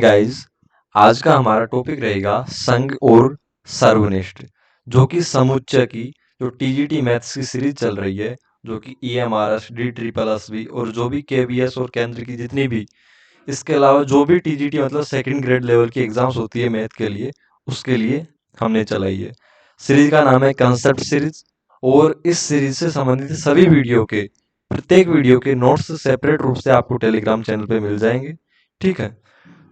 Guys, आज का हमारा टॉपिक रहेगा संघ और सर्वनिष्ठ, जो कि समुच्चय की जो टीजीटी मैथ्स की सीरीज चल रही है, जो कि EMRS D triple S B और जो भी केबीएस और केंद्र की जितनी भी, इसके अलावा जो भी टीजीटी मतलब सेकंड ग्रेड लेवल की एग्जाम्स होती है मैथ के लिए, उसके लिए हमने चलाई है। सीरीज का नाम है कंसेप्ट सीरीज और इस सीरीज से संबंधित सभी वीडियो के प्रत्येक वीडियो के नोट्स सेपरेट रूप से आपको टेलीग्राम चैनल पे मिल जाएंगे। ठीक है,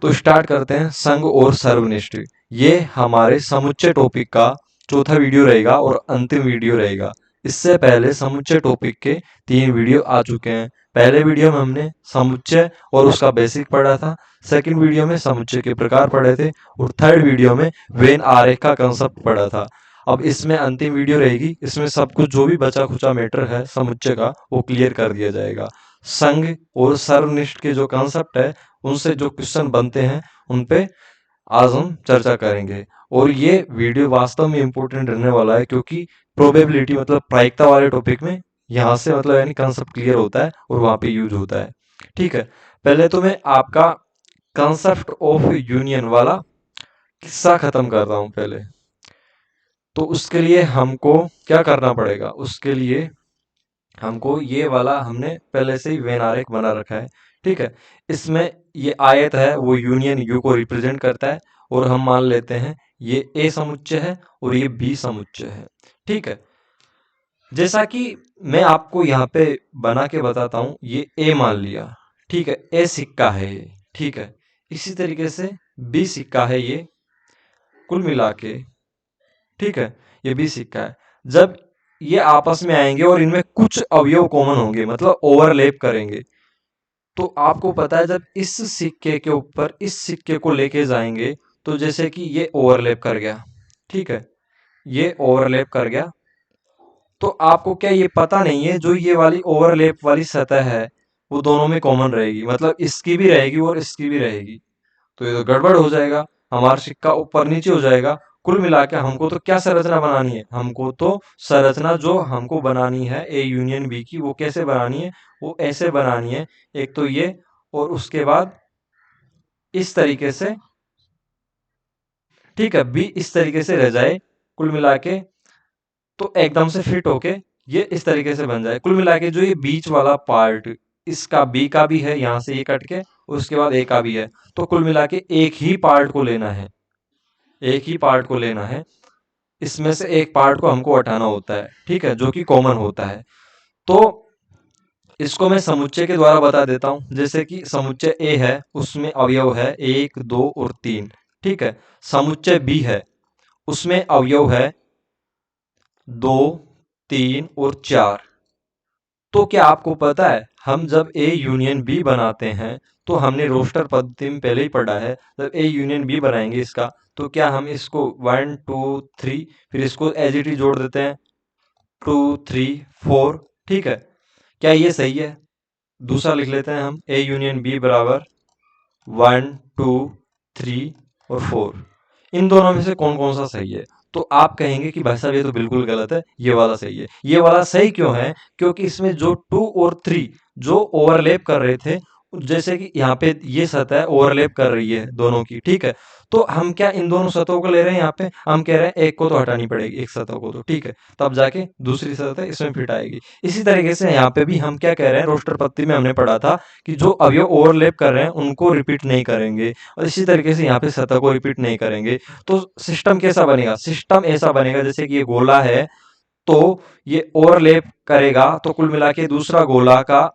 तो स्टार्ट करते हैं संघ और सर्वनिष्ठ। ये हमारे समुच्चय टॉपिक का चौथा वीडियो रहेगा और अंतिम वीडियो रहेगा। इससे पहले समुच्चय टॉपिक के 3 वीडियो आ चुके हैं। पहले वीडियो में हमने समुच्चय और उसका बेसिक पढ़ा था, सेकंड वीडियो में समुच्चय के प्रकार पढ़े थे और थर्ड वीडियो में वेन आरेख का कंसेप्ट पढ़ा था। अब इसमें अंतिम वीडियो रहेगी, इसमें सब कुछ जो भी बचा खुचा मैटर है समुच्चय का वो क्लियर कर दिया जाएगा। संघ और सर्वनिष्ठ के जो कंसेप्ट है उनसे जो क्वेश्चन बनते हैं उन पे आज हम चर्चा करेंगे। और ये वीडियो वास्तव में इम्पोर्टेंट रहने वाला है क्योंकि प्रोबेबिलिटी मतलब प्रायिकता वाले टॉपिक में यहाँ से मतलब यानी कंसेप्ट क्लियर होता है और वहां पे यूज होता है। ठीक है, पहले तो मैं आपका कंसेप्ट ऑफ यूनियन वाला किस्सा खत्म कर रहा हूँ पहले। तो उसके लिए हमको क्या करना पड़ेगा, उसके लिए हमको ये वाला हमने पहले से ही वेन आरेख बना रखा है। ठीक है, इसमें ये आयत है वो यूनियन यू को रिप्रेजेंट करता है और हम मान लेते हैं ये ए समुच्चय है और ये बी समुच्चय है। ठीक है, जैसा कि मैं आपको यहाँ पे बना के बताता हूँ, ये ए मान लिया। ठीक है, ए सिक्का है ये। ठीक है, इसी तरीके से बी सिक्का है ये, कुल मिला के। ठीक है, ये बी सिक्का है। जब ये आपस में आएंगे और इनमें कुछ अवयव कॉमन होंगे मतलब ओवरलैप करेंगे, तो आपको पता है जब इस सिक्के के ऊपर इस सिक्के को लेके जाएंगे तो जैसे कि ये ओवरलैप कर गया। ठीक है, ये ओवरलैप कर गया, तो आपको क्या ये पता नहीं है जो ये वाली ओवरलैप वाली सतह है वो दोनों में कॉमन रहेगी, मतलब इसकी भी रहेगी और इसकी भी रहेगी। तो ये तो गड़बड़ हो जाएगा, हमारा सिक्का ऊपर नीचे हो जाएगा। कुल मिला के हमको तो क्या संरचना बनानी है, हमको तो संरचना जो हमको बनानी है ए यूनियन बी की वो कैसे बनानी है, वो ऐसे बनानी है। एक तो ये और उसके बाद इस तरीके से। ठीक है, बी इस तरीके से रह जाए कुल मिला के, तो एकदम से फिट होके ये इस तरीके से बन जाए। कुल मिला के जो ये बीच वाला पार्ट इसका बी का भी है, यहाँ से ये कट के उसके बाद ए का भी है, तो कुल मिला के एक ही पार्ट को लेना है, एक ही पार्ट को लेना है। इसमें से एक पार्ट को हमको हटाना होता है। ठीक है, जो कि कॉमन होता है। तो इसको मैं समुच्चय के द्वारा बता देता हूं, जैसे कि समुच्चय ए है उसमें अवयव है 1 2 और 3। ठीक है, समुच्चय बी है उसमें अवयव है 2 3 और 4। तो क्या आपको पता है हम जब ए यूनियन बी बनाते हैं तो हमने रोस्टर पद्धति में पहले ही पढ़ा है, जब ए यूनियन बी बनाएंगे इसका तो क्या हम इसको 1 2 3 फिर इसको एज इट इज जोड़ देते हैं 2 3 4। ठीक है, क्या ये सही है? दूसरा लिख लेते हैं हम ए यूनियन बी बराबर 1 2 3 और 4। इन दोनों में से कौन कौन सा सही है? तो आप कहेंगे कि भाई साहब ये तो बिल्कुल गलत है, ये वाला सही है। ये वाला सही क्यों है? क्योंकि इसमें जो 2 और 3 जो ओवरलैप कर रहे थे, जैसे कि यहाँ पे ये सतह ओवरलैप कर रही है दोनों की। ठीक है, तो हम क्या इन दोनों सतहों को ले रहे हैं, यहाँ पे हम कह रहे हैं एक को तो हटानी पड़ेगी, एक सतह को तो। ठीक है, तब जाके दूसरी सतह इसमें फिट आएगी। इसी तरीके से यहाँ पे भी हम क्या कह रहे हैं, रोस्टर पद्धति में हमने पढ़ा था कि जो अवयव ओवरलैप कर रहे हैं उनको रिपीट नहीं करेंगे और इसी तरीके से यहाँ पे सतह को रिपीट नहीं करेंगे। तो सिस्टम कैसा बनेगा? सिस्टम ऐसा बनेगा जैसे कि ये गोला है तो ये ओवरलैप करेगा तो कुल मिला के दूसरा गोला का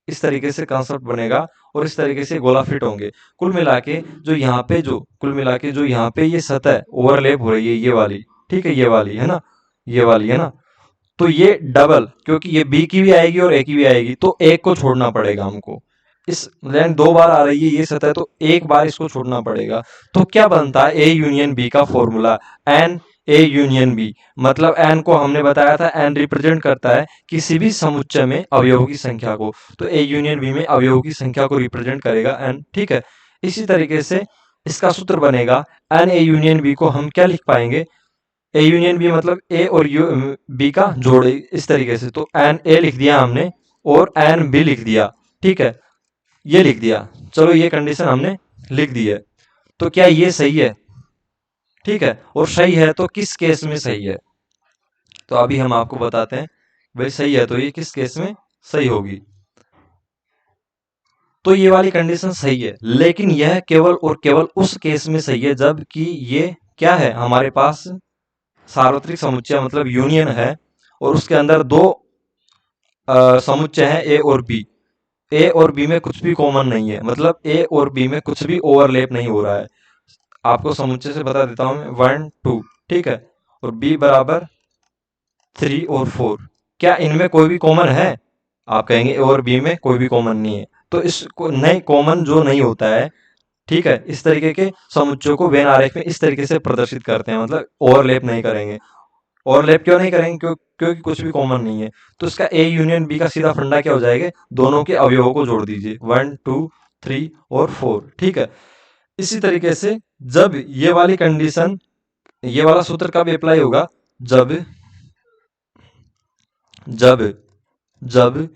इस तरीके से कंसेप्ट बनेगा और इस तरीके से गोला फिट होंगे। कुल मिला के जो यहाँ पे जो कुल मिला के जो यहाँ पे ये सतह ओवरलैप हो रही है ये वाली, ठीक है, ये वाली है ना, ये वाली है ना, तो ये डबल, क्योंकि ये बी की भी आएगी और ए की भी आएगी तो एक को छोड़ना पड़ेगा हमको। इस लाइन 2 बार आ रही है ये सतह तो एक बार इसको छोड़ना पड़ेगा। तो क्या बनता है ए यूनियन बी का formula? N A union B, मतलब एन को हमने बताया था एन रिप्रेजेंट करता है किसी भी समुच्चय में अवयवों की संख्या को, तो ए यूनियन बी में अवयवों की संख्या को रिप्रेजेंट करेगा एन। ठीक है, इसी तरीके से इसका सूत्र बनेगा एन ए यूनियन बी को हम क्या लिख पाएंगे, ए यूनियन बी मतलब ए और बी का जोड़, इस तरीके से। तो एन ए लिख दिया हमने और एन बी लिख दिया। ठीक है, ये लिख दिया, चलो ये कंडीशन हमने लिख दी है। तो क्या ये सही है? ठीक है, और सही है तो किस केस में सही है? तो अभी हम आपको बताते हैं भाई सही है तो ये किस केस में सही होगी। तो ये वाली कंडीशन सही है, लेकिन यह केवल और केवल उस केस में सही है जबकि ये क्या है, हमारे पास सार्वत्रिक समुच्चय मतलब यूनियन है और उसके अंदर दो समुच्चय हैं ए और बी। ए और बी में कुछ भी कॉमन नहीं है, मतलब ए और बी में कुछ भी ओवरलैप नहीं हो रहा है। आपको समुच्चय से बता देता हूं मैं, 1 2, ठीक है, और बी बराबर 3 और 4। क्या इनमें कोई भी कॉमन है? आप कहेंगे ए और बी में कोई भी कॉमन नहीं है, तो इस नए कॉमन जो नहीं होता है, ठीक है, इस तरीके के समुच्चयों को वेन आरेख में इस तरीके से प्रदर्शित करते हैं, मतलब ओवरलैप नहीं करेंगे। ओवरलैप क्यों नहीं करेंगे? क्योंकि कुछ भी कॉमन नहीं है। तो इसका ए यूनियन बी का सीधा फंडा क्या हो जाएगा, दोनों के अवयवों को जोड़ दीजिए, 1 2 3 और 4, ठीक है। इसी तरीके से जब ये वाली कंडीशन, ये वाला सूत्र कब अप्लाई होगा, जब जब जब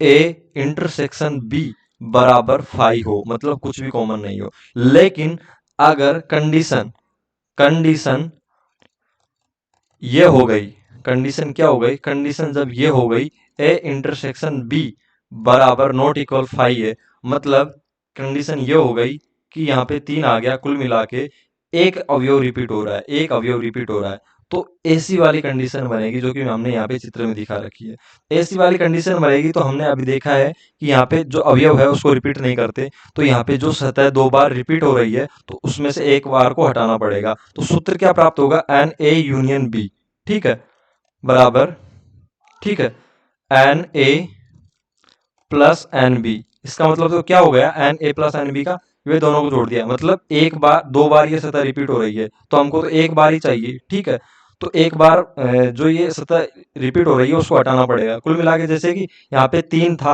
ए इंटरसेक्शन बी बराबर 5 हो, मतलब कुछ भी कॉमन नहीं हो। लेकिन अगर कंडीशन कंडीशन ये हो गई, कंडीशन क्या हो गई, कंडीशन जब ये हो गई ए इंटरसेक्शन बी बराबर नॉट इक्वल 5 है, मतलब कंडीशन ये हो गई कि यहाँ पे 3 आ गया, कुल मिला के एक अवयव रिपीट हो रहा है, एक अवयव रिपीट हो रहा है। तो ऐसी वाली कंडीशन बनेगी जो कि हमने यहाँ पे चित्र में दिखा रखी है। ऐसी वाली कंडीशन बनेगी तो हमने अभी देखा है कि यहाँ पे जो अवयव है उसको रिपीट नहीं करते, तो यहाँ पे जो सतह 2 बार रिपीट हो रही है तो उसमें से एक बार को हटाना पड़ेगा। तो सूत्र क्या प्राप्त होगा, एन ए यूनियन बी, ठीक है, बराबर, ठीक है, n A plus n B. इसका मतलब तो क्या हो गया, n A plus n B का वे दोनों को जोड़ दिया, मतलब एक बार, दो बार ये सतह रिपीट हो रही है तो हमको तो एक बार ही चाहिए, ठीक है। तो एक बार जो ये सतह रिपीट हो रही है उसको हटाना पड़ेगा। कुल मिला के जैसे कि यहाँ पे 3 था,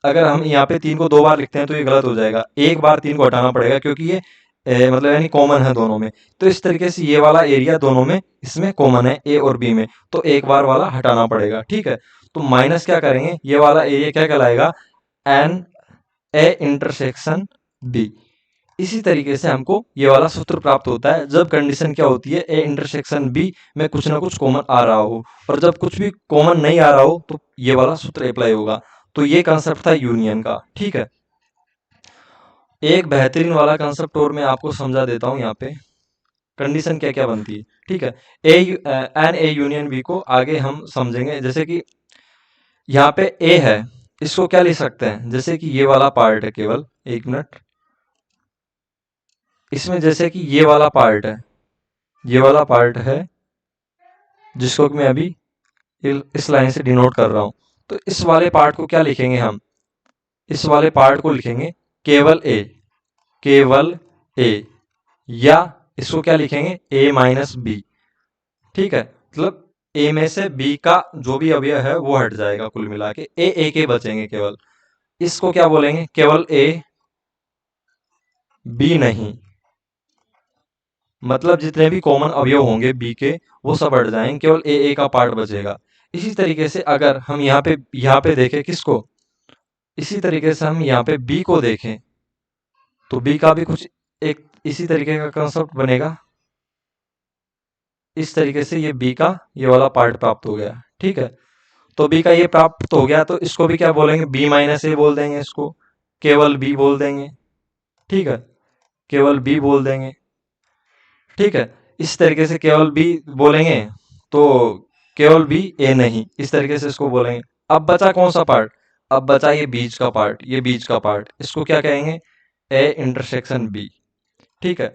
अगर हम यहाँ पे 3 को 2 बार लिखते हैं तो ये गलत हो जाएगा, एक बार 3 को हटाना पड़ेगा क्योंकि ये मतलब यानी कॉमन है दोनों में। तो इस तरीके से ये वाला एरिया दोनों में इसमें कॉमन है ए और बी में, तो एक बार वाला हटाना पड़ेगा, ठीक है। तो माइनस क्या करेंगे, ये वाला एरिया क्या कहलाएगा, एन ए इंटरसेक्शन बी। इसी तरीके से हमको ये वाला सूत्र प्राप्त होता है जब कंडीशन क्या होती है, ए इंटरसेक्शन बी में कुछ ना कुछ कॉमन आ रहा हो, और जब कुछ भी कॉमन नहीं आ रहा हो तो ये वाला सूत्र अप्लाई होगा। तो ये कंसेप्ट था यूनियन का, ठीक है। एक बेहतरीन वाला कंसेप्ट और मैं आपको समझा देता हूँ यहाँ पे, कंडीशन क्या क्या बनती है, ठीक है। A N A union B को आगे हम समझेंगे। जैसे कि यहाँ पे ए है, इसको क्या लिख सकते हैं, जैसे कि ये वाला पार्ट है, केवल एक मिनट, इसमें जैसे कि ये वाला पार्ट है, ये वाला पार्ट है जिसको कि मैं अभी इस लाइन से डिनोट कर रहा हूं। तो इस वाले पार्ट को क्या लिखेंगे हम, इस वाले पार्ट को लिखेंगे केवल ए, केवल ए, या इसको क्या लिखेंगे, ए माइनस बी, ठीक है। मतलब ए में से बी का जो भी अवयव है वो हट जाएगा, कुल मिला के ए के बचेंगे केवल। इसको क्या बोलेंगे, केवल ए, बी नहीं, मतलब जितने भी कॉमन अवयव होंगे बी के वो सब हट जाएंगे, केवल ए का पार्ट बचेगा। इसी तरीके से अगर हम यहाँ पे देखें किसको, इसी तरीके से हम यहाँ पे बी को देखें तो बी का भी कुछ एक इसी तरीके का कंसेप्ट बनेगा। इस तरीके से ये बी का ये वाला पार्ट प्राप्त हो गया, ठीक है। तो बी का ये प्राप्त हो गया तो इसको भी क्या बोलेंगे, बी माइनस ए बोल देंगे, इसको केवल बी बोल देंगे, ठीक है, केवल बी बोल देंगे, ठीक है। इस तरीके से केवल बी बोलेंगे तो केवल बी ए नहीं, इस तरीके से इसको बोलेंगे। अब बचा कौन सा पार्ट, अब बचा ये बीच का पार्ट, ये बीच का पार्ट, इसको क्या कहेंगे, ए इंटरसेक्शन बी, ठीक है।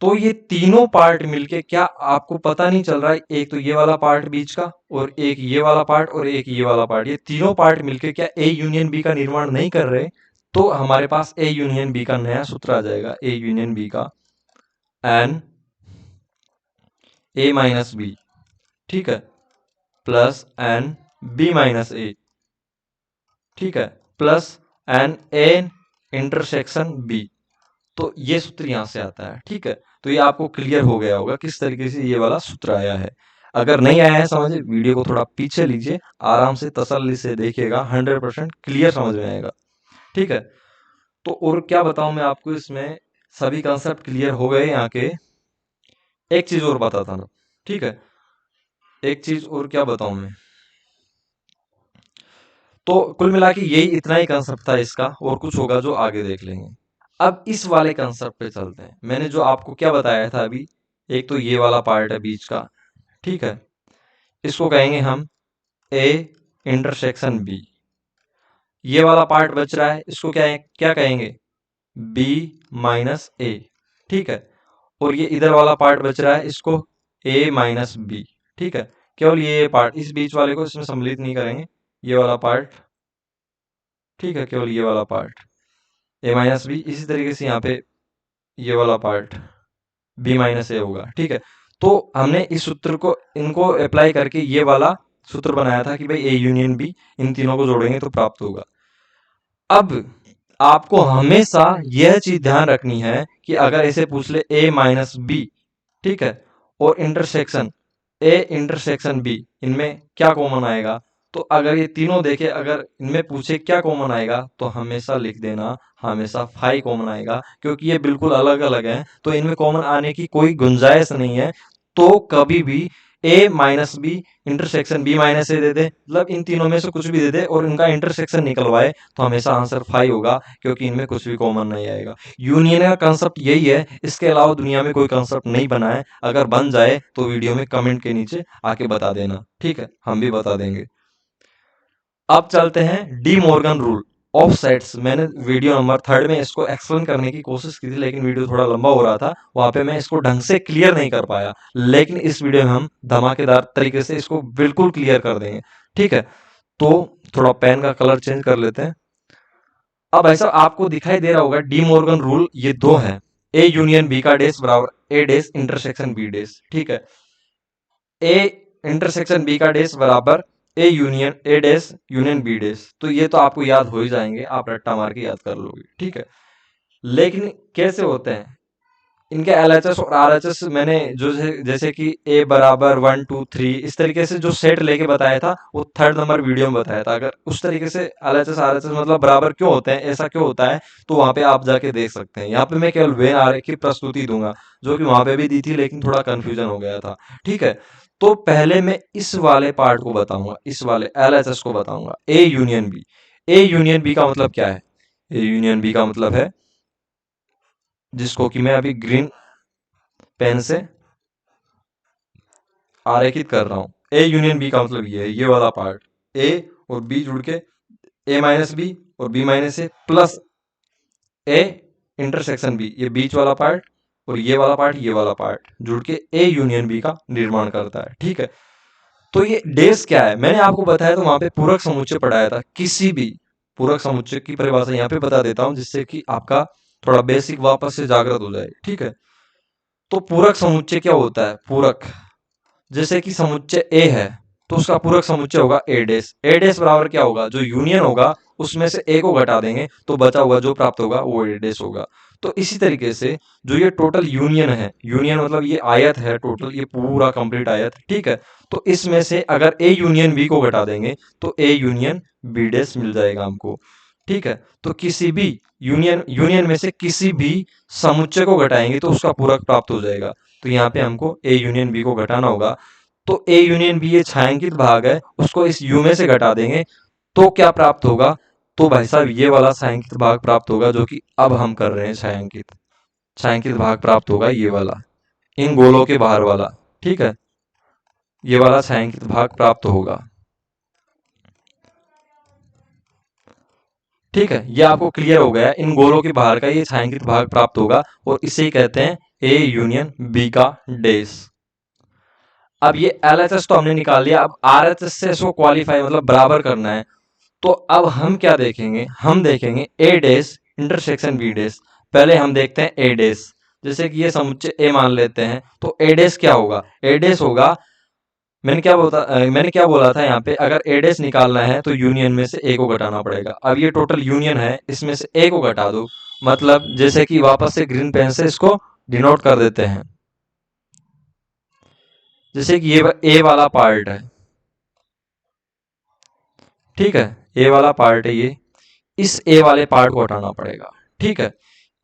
तो ये तीनों पार्ट मिलके, क्या आपको पता नहीं चल रहा है, एक तो ये वाला पार्ट बीच का, और एक ये वाला पार्ट, और एक ये वाला पार्ट, ये तीनों पार्ट मिलके क्या ए यूनियन बी का निर्माण नहीं कर रहे? तो हमारे पास ए यूनियन बी का नया सूत्र आ जाएगा, ए यूनियन बी का एन ए माइनस बी, ठीक है, plus n B minus A, ठीक है, plus n A intersection B. तो ये सूत्र यहां से आता है, ठीक है। तो ये आपको क्लियर हो गया होगा किस तरीके से ये वाला सूत्र आया है। अगर नहीं आया है समझ, वीडियो को थोड़ा पीछे लीजिए, आराम से तसल्ली से देखिएगा, 100% क्लियर समझ में आएगा, ठीक है। तो और क्या बताऊं मैं आपको इसमें, सभी कंसेप्ट क्लियर हो गए यहाँ के। एक चीज और बताता ना, ठीक है, एक चीज और क्या बताऊं मैं। तो कुल मिला के यही इतना ही कंसेप्ट था इसका, और कुछ होगा जो आगे देख लेंगे। अब इस वाले कंसेप्ट पे चलते हैं। मैंने जो आपको क्या बताया था अभी, एक तो ये वाला पार्ट है बीच का, ठीक है, इसको कहेंगे हम ए इंटरसेक्शन बी। ये वाला पार्ट बच रहा है, इसको क्या कहेंगे, बी माइनस ए, ठीक है। और ये इधर वाला पार्ट बच रहा है, इसको ए माइनस बी, ठीक है। केवल ये पार्ट, इस बीच वाले को इसमें सम्मिलित नहीं करेंगे, ये वाला पार्ट, ठीक है, केवल ये वाला पार्ट ए माइनस बी। इसी तरीके से यहाँ पे ये वाला पार्ट बी माइनस ए होगा, ठीक है। तो हमने इस सूत्र को, इनको अप्लाई करके ये वाला सूत्र बनाया था कि भाई ए यूनियन बी, इन तीनों को जोड़ेंगे तो प्राप्त होगा। अब आपको हमेशा यह चीज ध्यान रखनी है कि अगर इसे पूछ ले ए माइनस बी, ठीक है, और इंटरसेक्शन ए इंटरसेक्शन बी, इनमें क्या कॉमन आएगा, तो अगर ये तीनों देखे, अगर इनमें पूछे क्या कॉमन आएगा, तो हमेशा लिख देना हमेशा फाई कॉमन आएगा, क्योंकि ये बिल्कुल अलग अलग है, तो इनमें कॉमन आने की कोई गुंजाइश नहीं है। तो कभी भी A minus B intersection B minus A दे दे, मतलब इन तीनों में से कुछ भी दे दे और इनका इंटरसेक्शन निकलवाए, तो हमेशा आंसर फाई होगा, क्योंकि इनमें कुछ भी कॉमन नहीं आएगा। यूनियन का कंसेप्ट यही है, इसके अलावा दुनिया में कोई कंसेप्ट नहीं बना है। अगर बन जाए तो वीडियो में कमेंट के नीचे आके बता देना, ठीक है, हम भी बता देंगे। अब चलते हैं De Morgan rule of sets. मैंने वीडियो नंबर 3 में इसको एक्सप्लेन करने की कोशिश की थी, लेकिन वीडियो थोड़ा लंबा हो रहा था, वहां पे मैं इसको ढंग से क्लियर नहीं कर पाया। लेकिन इस वीडियो में हम धमाकेदार तरीके से इसको बिल्कुल क्लियर कर देंगे, ठीक है। तो थोड़ा पेन का कलर चेंज कर लेते हैं। अब ऐसा आपको दिखाई दे रहा होगा, डी मॉर्गन रूल ये दो है, ए यूनियन बी का डेस बराबर ए डेस इंटरसेक्शन बी डेस, ठीक है। ए इंटरसेक्शन बी का डेस बराबर A union A dash union B dash. तो ये तो आपको याद हो ही जाएंगे, आप रट्टा मार के याद कर लोगे, ठीक है। लेकिन कैसे होते हैं इनके एलएचएस और आरएचएस, मैंने जो जैसे कि ए बराबर 1 2 3 इस तरीके से जो सेट लेके बताया था, वो 3rd नंबर वीडियो में बताया था। अगर उस तरीके से एलएचएस आरएचएस मतलब बराबर क्यों होते हैं, ऐसा क्यों होता है, तो वहां पे आप जाके देख सकते हैं। यहाँ पे मैं केवल वेन आरेख की प्रस्तुति दूंगा, जो कि वहां पे भी दी थी, लेकिन थोड़ा कंफ्यूजन हो गया था, ठीक है। तो पहले मैं इस वाले पार्ट को बताऊंगा, इस वाले एलएचएस को बताऊंगा, A union B. A union B का मतलब क्या है, ए यूनियन बी का मतलब है, जिसको कि मैं अभी ग्रीन पेन से आरेखित कर रहा हूं। ए यूनियन बी का मतलब ये है, ये वाला पार्ट, ए और बी जुड़ के ए माइनस बी और B minus A plus A intersection B, ये बीच वाला पार्ट और ये वाला पार्ट, ये वाला पार्ट जुड़ के ए यूनियन बी का निर्माण करता है, ठीक है। तो ये डेस क्या है, मैंने आपको बताया तो वहां पे पूरक समुच्चय पढ़ाया था। किसी भी पूरक समुच्चय की परिभाषा यहाँ पे बता देता हूं, जिससे कि आपका थोड़ा बेसिक वापस से जागृत हो जाए, ठीक है। तो पूरक समुच्चय क्या होता है, पूरक, जैसे कि समुच्चय ए है, तो उसका पूरक समुच्चय होगा ए डेस। ए डेस बराबर क्या होगा, जो यूनियन होगा उसमें से ए को घटा देंगे तो बचा हुआ जो प्राप्त होगा वो ए डेस होगा। तो इसी तरीके से जो ये टोटल यूनियन है, यूनियन मतलब ये आयत है टोटल, ये पूरा कंप्लीट आयत, ठीक है। तो इसमें से अगर ए यूनियन बी को घटा देंगे तो ए यूनियन बी डेस मिल जाएगा हमको, ठीक है। तो किसी भी यूनियन यूनियन में से किसी भी समुच्चय को घटाएंगे तो उसका पूरक प्राप्त हो जाएगा। तो यहाँ पे हमको ए यूनियन बी को घटाना होगा। तो ए यूनियन बी ये छायांकित भाग है, उसको इस यू में से घटा देंगे तो क्या प्राप्त होगा, तो भाई साहब ये वाला छायांकित भाग प्राप्त होगा, जो कि अब हम कर रहे हैं छायांकित। छायांकित भाग प्राप्त होगा ये वाला, इन गोलों के बाहर वाला, ठीक है, ये वाला छायांकित भाग प्राप्त होगा, ठीक है। ये आपको क्लियर हो गया, इन गोलों के बाहर का ये छायांकित भाग प्राप्त होगा, और इसे ही कहते हैं ए यूनियन बी का डेस। अब ये एलएचएस तो हमने निकाल लिया, अब आरएचएस से इसको क्वालिफाई मतलब बराबर करना है। तो अब हम क्या देखेंगे, हम देखेंगे ए डेस इंटरसेक्शन बी डेस। पहले हम देखते हैं ए डेस, जैसे कि ये समुच्चय ए मान लेते हैं, तो ए डेस क्या होगा, ए डेस होगा, मैंने क्या बोला था यहाँ पे, अगर ए डेस निकालना है तो यूनियन में से ए को घटाना पड़ेगा। अब ये टोटल यूनियन है, इसमें से ए को घटा दो, मतलब जैसे कि वापस से ग्रीन पेन से इसको डिनोट कर देते हैं, जैसे कि ये ए वाला पार्ट है, ठीक है, ए वाला पार्ट है ये, इस ए वाले पार्ट को हटाना पड़ेगा, ठीक है।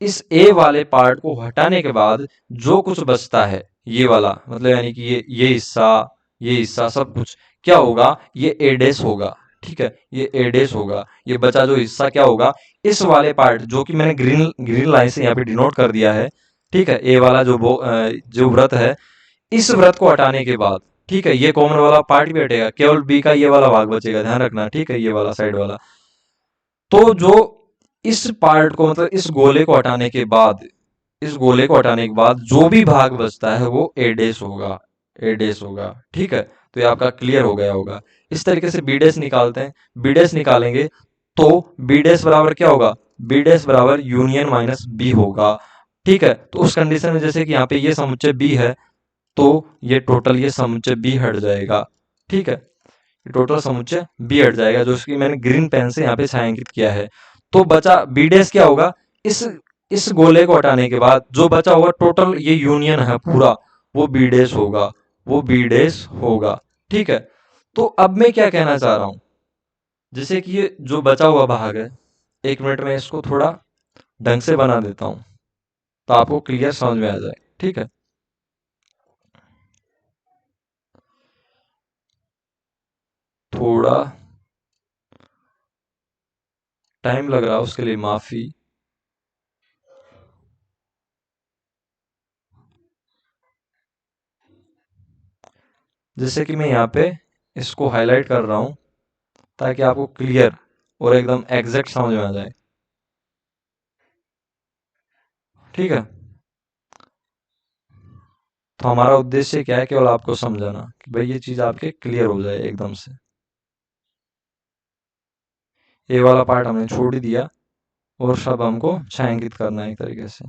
इस ए वाले पार्ट को हटाने के बाद जो कुछ बचता है ये वाला, मतलब यानी कि ये हिस्सा सब कुछ क्या होगा, ये ए डैश होगा। ठीक है, ये ए डैश होगा। ये बचा जो हिस्सा क्या होगा, इस वाले पार्ट जो कि मैंने ग्रीन ग्रीन लाइन से यहाँ पे डिनोट कर दिया है। ठीक है, ए वाला जो व्रत है, इस व्रत को हटाने के बाद, ठीक है, ये कॉमन वाला पार्ट भी हटेगा, केवल बी का ये वाला भाग बचेगा, ध्यान रखना। ठीक है, ये वाला साइड वाला। तो जो इस पार्ट को, मतलब इस गोले को हटाने के बाद, इस गोले को हटाने के बाद जो भी भाग बचता है वो ए डैश होगा, ए डैश होगा। ठीक है, तो ये आपका क्लियर हो गया होगा। इस तरीके से बी डैश निकालते हैं। बी डैश निकालेंगे तो बी डैश बराबर क्या होगा, बी डैश बराबर यूनियन माइनस बी होगा। ठीक है, तो उस कंडीशन में जैसे कि यहाँ पे ये समुच्चय बी है, तो ये टोटल ये समुच्चय बी हट जाएगा। ठीक है, टोटल समुच्चय बी हट जाएगा, जो कि मैंने ग्रीन पेन से यहाँ पे छायांकित किया है। तो बचा बी डैश क्या होगा, इस इस गोले को हटाने के बाद जो बचा होगा टोटल ये यूनियन है पूरा, वो बी डैश होगा, वो बी डैश होगा। ठीक है, तो अब मैं क्या कहना चाह रहा हूं, जैसे कि ये जो बचा हुआ भाग है, एक मिनट में इसको थोड़ा ढंग से बना देता हूं तो आपको क्लियर समझ में आ जाए। ठीक है, थोड़ा टाइम लग रहा है उसके लिए माफी। जैसे कि मैं यहाँ पे इसको हाईलाइट कर रहा हूँ ताकि आपको क्लियर और एकदम एग्जैक्ट समझ में आ जाए। ठीक है, तो हमारा उद्देश्य क्या है, केवल आपको समझाना कि भाई ये चीज आपके क्लियर हो जाए एकदम से। ये वाला पार्ट हमने छोड़ ही दिया और सब हमको छायांकित करना है एक तरीके से।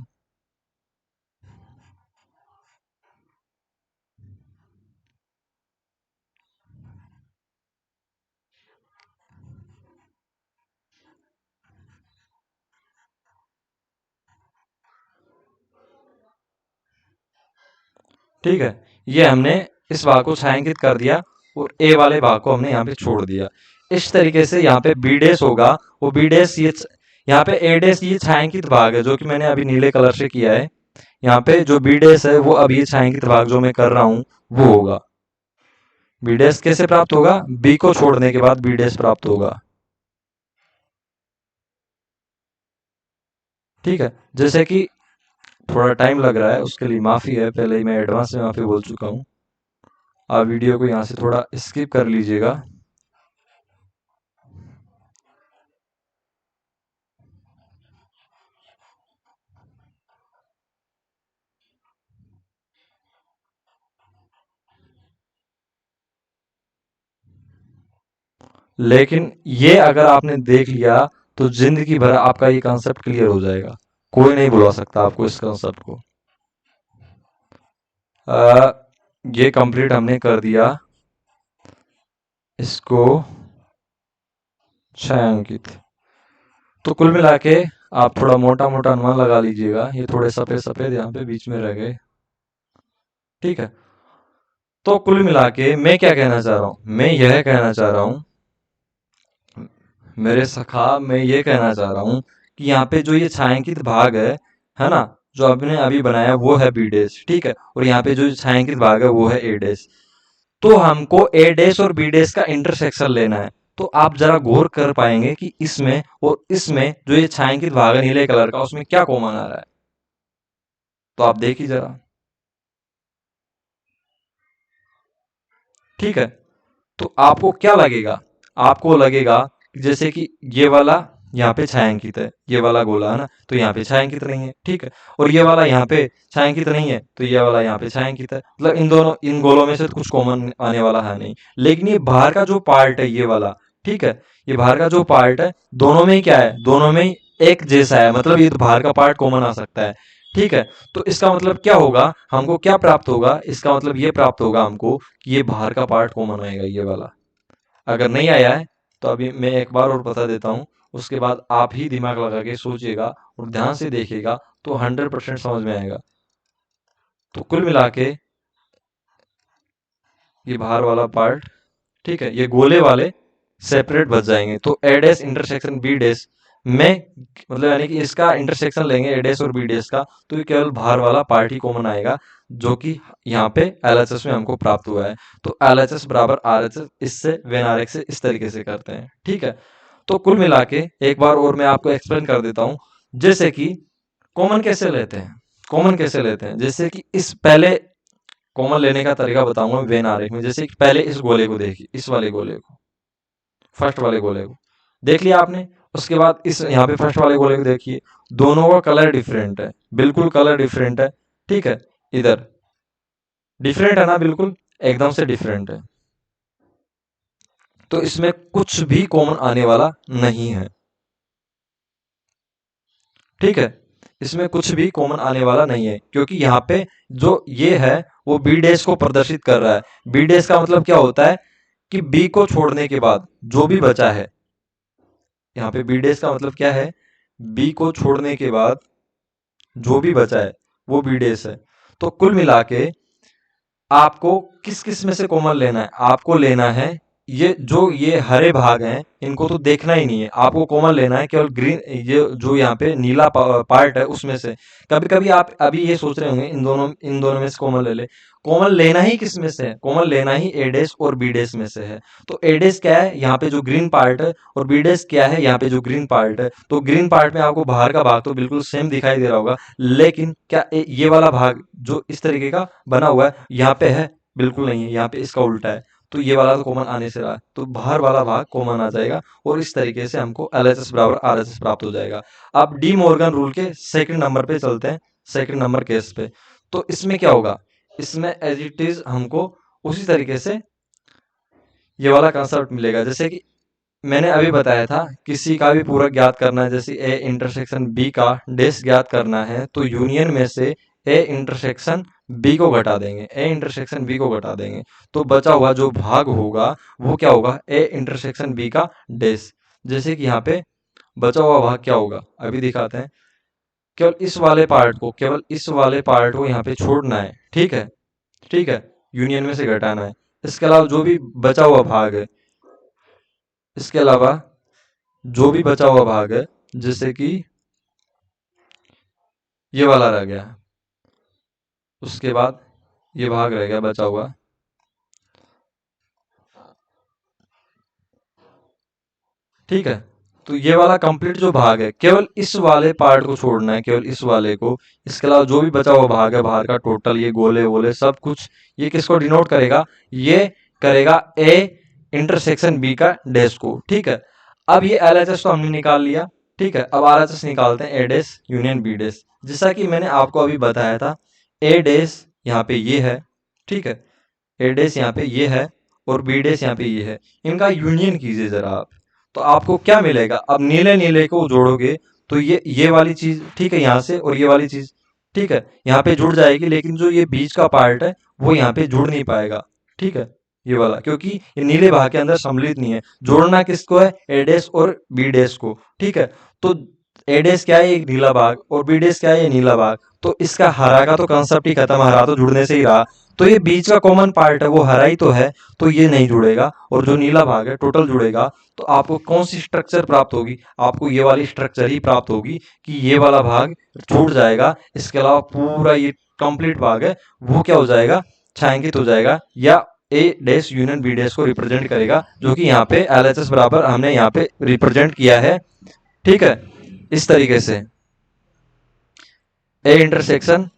ठीक है, ये हमने इस भाग को छायांकित कर दिया और ए वाले भाग को हमने यहाँ पे छोड़ दिया। इस तरीके से यहाँ पे बी डैश होगा, वो बी डैश ये यहाँ पे ए डैश ये छायांकित भाग है जो कि मैंने अभी नीले कलर से किया है। यहाँ पे जो बी डैश है वो अभी छायांकित भाग जो मैं कर रहा हूँ वो होगा। बी डैश कैसे प्राप्त होगा, बी को छोड़ने के बाद बी डैश प्राप्त होगा। ठीक है, जैसे कि थोड़ा टाइम लग रहा है उसके लिए माफी है, पहले ही मैं एडवांस में माफी बोल चुका हूँ। आप वीडियो को यहाँ से थोड़ा स्किप कर लीजिएगा। लेकिन ये अगर आपने देख लिया तो जिंदगी भर आपका ये कंसेप्ट क्लियर हो जाएगा, कोई नहीं बुला सकता आपको इस कंसेप्ट को। आ, ये कंप्लीट हमने कर दिया इसको छायांकित। तो कुल मिला के आप थोड़ा मोटा मोटा अनुमान लगा लीजिएगा, ये थोड़े सफेद सफेद यहाँ पे बीच में रह गए। ठीक है, तो कुल मिला के मैं क्या कहना चाह रहा हूँ, मैं यह कहना चाह रहा हूँ मेरे सखा, मैं ये कहना चाह रहा हूँ कि यहाँ पे जो ये छायांकित भाग है ना, जो आपने अभी बनाया वो है बी डैश। ठीक है, और यहाँ पे जो छायांकित भाग है वो है ए डैश। तो हमको ए डैश और बी डैश का इंटरसेक्शन लेना है। तो आप जरा गौर कर पाएंगे कि इसमें और इसमें जो ये छायांकित भाग है नीले कलर का, उसमें क्या कॉमन आ रहा है, तो आप देखिए जरा। ठीक है, तो आपको क्या लगेगा, आपको लगेगा कि जैसे कि ये वाला यहाँ पे छायांकित है, ये वाला गोला है ना, तो यहाँ पे छायांकित नहीं है। ठीक है, और ये वाला यहाँ पे छायांकित नहीं है, तो ये वाला यहाँ पे छायांकित है। मतलब इन दोनों, इन गोलों में से तो कुछ कॉमन आने वाला है नहीं। लेकिन ये बाहर का जो पार्ट है ये वाला, ठीक है, ये बाहर का जो पार्ट है, दोनों में ही क्या है, दोनों में ही एक जैसा है, मतलब ये तो बाहर का पार्ट कॉमन आ सकता है। ठीक है, तो इसका मतलब क्या होगा, हमको क्या प्राप्त होगा, इसका मतलब ये प्राप्त होगा हमको कि ये बाहर का पार्ट कॉमन आएगा ये वाला। अगर नहीं आया है तो अभी मैं एक बार और बता देता हूँ, उसके बाद आप ही दिमाग लगा के सोचिएगा और ध्यान से देखिएगा, तो 100% समझ में आएगा। तो कुल मिला के ये बाहर वाला पार्ट, ठीक है, ये गोले वाले सेपरेट बच जाएंगे। तो ए डैश इंटरसेक्शन बी डैश में मतलब यानी कि इसका इंटरसेक्शन लेंगे ए डैश और बी डैश का, तो ये केवल बाहर वाला पार्ट ही कॉमन आएगा, जो कि यहाँ पे एलएचएस में हमको प्राप्त हुआ है। तो एलएचएस बराबर आरएचएस, इससे वेन आर से इस तरीके से करते हैं। ठीक है, तो कुल मिला के एक बार और मैं आपको एक्सप्लेन कर देता हूँ। जैसे कि कॉमन कैसे लेते हैं, कॉमन कैसे लेते हैं, जैसे कि इस पहले कॉमन लेने का तरीका बताऊंगा वेन आरेख में। जैसे कि पहले इस गोले को देखिए, इस वाले गोले को, फर्स्ट वाले गोले को देख लिया आपने। उसके बाद इस यहाँ पे फर्स्ट वाले गोले को देखिए, दोनों का कलर डिफरेंट है, बिल्कुल कलर डिफरेंट है। ठीक है, इधर डिफरेंट है ना, बिल्कुल एकदम से डिफरेंट है। तो इसमें कुछ भी कॉमन आने वाला नहीं है। ठीक है, इसमें कुछ भी कॉमन आने वाला नहीं है, क्योंकि यहाँ पे जो ये है वो बी डैश को प्रदर्शित कर रहा है। बी डैश का मतलब क्या होता है कि बी को छोड़ने के बाद जो भी बचा है, यहाँ पे बी डैश का मतलब क्या है, बी को छोड़ने के बाद जो भी बचा है वो बी डैश है। तो कुल मिला के आपको किस किस में से कॉमन लेना है, आपको लेना है ये जो ये हरे भाग हैं इनको तो देखना ही नहीं है, आपको कॉमन लेना है केवल ग्रीन, ये जो यहाँ पे नीला पार्ट है उसमें से। कभी कभी आप अभी ये सोच रहे होंगे इन दोनों में से कॉमन ले ले, कॉमन लेना ही किस में से है, कॉमन लेना ही ए डैश और बी डैश में से है। तो ए डैश क्या है, यहाँ पे जो ग्रीन पार्ट है, और बी डैश क्या है, यहाँ पे जो ग्रीन पार्ट है। तो ग्रीन पार्ट में आपको बाहर का भाग तो बिल्कुल सेम दिखाई दे रहा होगा, लेकिन क्या ये वाला भाग जो इस तरीके का बना हुआ है यहाँ पे है, बिल्कुल नहीं है, यहाँ पे इसका उल्टा है। तो ये वाला तो कॉमन आने से रहा है, तो बाहर वाला भाग कॉमन आ जाएगा, और इस तरीके से हमको एलएचएस बराबर आरएचएस प्राप्त हो जाएगा। अब डी मॉर्गन रूल के सेकंड नंबर पे चलते हैं, सेकंड नंबर केस पे। तो इसमें क्या होगा, इसमें एज इट इज हमको उसी तरीके से ये वाला कंसेप्ट मिलेगा। जैसे कि मैंने अभी बताया था, किसी का भी पूरक ज्ञात करना है, जैसे ए इंटरसेक्शन बी का डैश ज्ञात करना है, तो यूनियन में से ए इंटरसेक्शन बी को घटा देंगे, ए इंटरसेक्शन बी को घटा देंगे, तो बचा हुआ जो भाग होगा वो क्या होगा, ए इंटरसेक्शन बी का डैश। जैसे कि यहाँ पे बचा हुआ भाग क्या होगा अभी दिखाते हैं। केवल इस वाले पार्ट को, केवल इस वाले पार्ट को यहाँ पे छोड़ना है। ठीक है, ठीक है, यूनियन में से घटाना है। इसके अलावा जो भी बचा हुआ भाग है, इसके अलावा जो भी बचा हुआ भाग है, जैसे कि ये वाला रह गया, उसके बाद ये भाग रह गया बचा हुआ। ठीक है, तो ये वाला कंप्लीट जो भाग है, केवल इस वाले पार्ट को छोड़ना है, केवल इस वाले को। इसके अलावा जो भी बचा हुआ भाग है बाहर का टोटल, ये गोले वोले सब कुछ, ये किसको डिनोट करेगा, ये करेगा ए इंटरसेक्शन बी का डैश को। ठीक है, अब ये एलएचएस तो हमने निकाल लिया। ठीक है, अब आरएचएस निकालते हैं, ए डैश यूनियन बी डैश। जैसा कि मैंने आपको अभी बताया था, ए डैश यहाँ पे ये है, ठीक है, ए डैश यहाँ पे ये है, और बी डैश यहाँ पे ये है। इनका यूनियन कीजिए जरा आप, तो आपको क्या मिलेगा, अब नीले नीले को जोड़ोगे तो ये वाली चीज, ठीक है, यहाँ से, और ये वाली चीज, ठीक है, यहाँ पे जुड़ जाएगी, लेकिन जो ये बीच का पार्ट है वो यहाँ पे जुड़ नहीं पाएगा। ठीक है, ये वाला, क्योंकि ये नीले भाग के अंदर सम्मिलित नहीं है। जोड़ना किसको है, ए डैश और बी डैश को। ठीक है, तो ए डैश क्या है, एक नीला भाग, और बी डैश क्या है, ये नीला भाग। तो इसका हरा का तो कंसेप्ट ही खत्म, हरा तो जुड़ने से ही रहा। तो ये बीच का कॉमन पार्ट है वो हरा ही तो है, तो ये नहीं जुड़ेगा, और जो नीला भाग है टोटल जुड़ेगा। तो आपको कौन सी स्ट्रक्चर प्राप्त होगी, आपको ये वाली स्ट्रक्चर ही प्राप्त होगी, कि ये वाला भाग छूट जाएगा। इसके अलावा पूरा ये कंप्लीट भाग है वो क्या हो जाएगा, छायांकित हो जाएगा, या ए डैश यूनियन बी डैश को रिप्रेजेंट करेगा, जो कि यहाँ पे एलएचएस बराबर हमने यहाँ पे रिप्रेजेंट किया है। ठीक है, इस तरीके से ए इंटरसेक्शन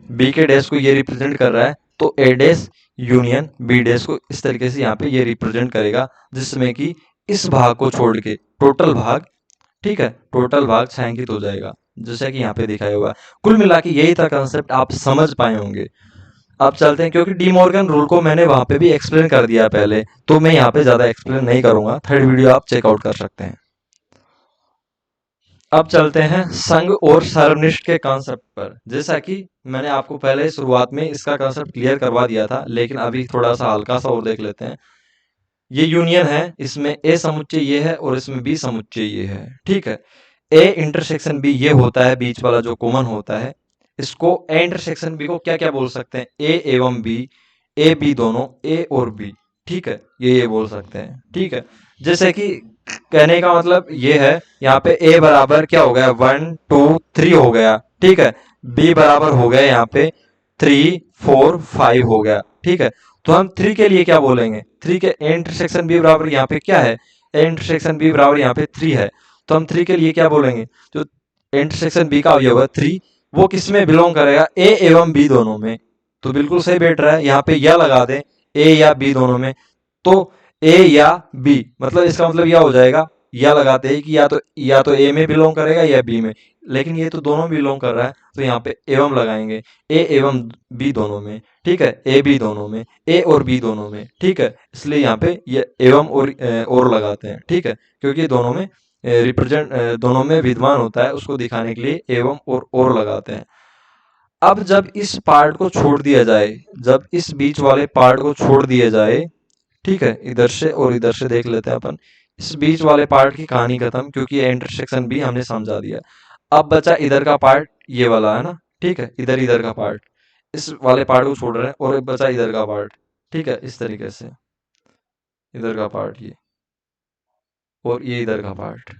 बी के डैश को ये रिप्रेजेंट कर रहा है, तो ए डैश यूनियन बी डैश को इस तरीके से यहाँ पे ये रिप्रेजेंट करेगा, जिसमें कि इस भाग को छोड़ के टोटल भाग, ठीक है, टोटल भाग छायांकित हो जाएगा, जैसा कि यहाँ पे दिखाया हुआ है। कुल मिला के यही था कंसेप्ट, आप समझ पाए होंगे। अब चलते हैं, क्योंकि डी मॉर्गन रूल को मैंने वहां पे भी एक्सप्लेन कर दिया पहले, तो मैं यहाँ पे ज्यादा एक्सप्लेन नहीं करूंगा, थर्ड वीडियो आप चेकआउट कर सकते हैं। अब चलते हैं संघ और सर्वनिष्ठ के कॉन्सेप्ट पर। जैसा कि मैंने आपको पहले शुरुआत में इसका कॉन्सेप्ट क्लियर करवा दिया था, लेकिन अभी थोड़ा सा हल्का सा और देख लेते हैं। ये यूनियन है, इसमें ए समुच्चय ये है और इसमें बी समुच्चय ये है। ठीक है, ए इंटरसेक्शन बी ये होता है बीच वाला जो कॉमन होता है। इसको ए इंटरसेक्शन बी को क्या क्या बोल सकते हैं, ए एवं बी, ए बी दोनों, ए और बी। ठीक है, ये बोल सकते हैं। ठीक है, जैसे कि कहने का मतलब ये है, यहाँ पे ए बराबर क्या हो गया, 1 2 3 हो गया। ठीक है, बी बराबर हो गया यहाँ पे 3 4 5 हो गया। ठीक है, तो हम 3 के लिए क्या बोलेंगे, 3 के ए इंटरसेक्शन बी बराबर यहाँ पे क्या है, ए इंटरसेक्शन बी बराबर यहाँ पे 3 है। तो हम 3 के लिए क्या बोलेंगे, जो इंटरसेक्शन बी का अवयव है 3, वो किस में बिलोंग करेगा, ए एवं बी दोनों में। तो बिल्कुल सही बैठ रहा है, यहाँ पे या लगा दें, ए या बी दोनों में। तो ए या बी, मतलब इसका मतलब यह हो जाएगा, या लगाते हैं कि या तो ए में बिलोंग करेगा या बी में, लेकिन ये तो दोनों में बिलोंग कर रहा है, तो यहाँ पे एवं लगाएंगे, ए एवं बी दोनों में। ठीक है, ए बी दोनों में, ए और बी दोनों में। ठीक है, इसलिए यहाँ पे ये एवं और लगाते हैं। ठीक है, क्योंकि दोनों में रिप्रेजेंट, दोनों में विद्यमान होता है, उसको दिखाने के लिए एवं और लगाते हैं। अब जब इस पार्ट को छोड़ दिया जाए, जब इस बीच वाले पार्ट को छोड़ दिया जाए, ठीक है, इधर से और इधर से देख लेते हैं अपन, इस बीच वाले पार्ट की कहानी खत्म, क्योंकि ये इंटरसेक्शन भी हमने समझा दिया। अब बचा इधर का पार्ट, ये वाला है ना। ठीक है, इधर इधर का पार्ट, इस वाले पार्ट को छोड़ रहे हैं, और बचा इधर का पार्ट। ठीक है, इस तरीके से इधर का पार्ट ये, और ये इधर का पार्ट।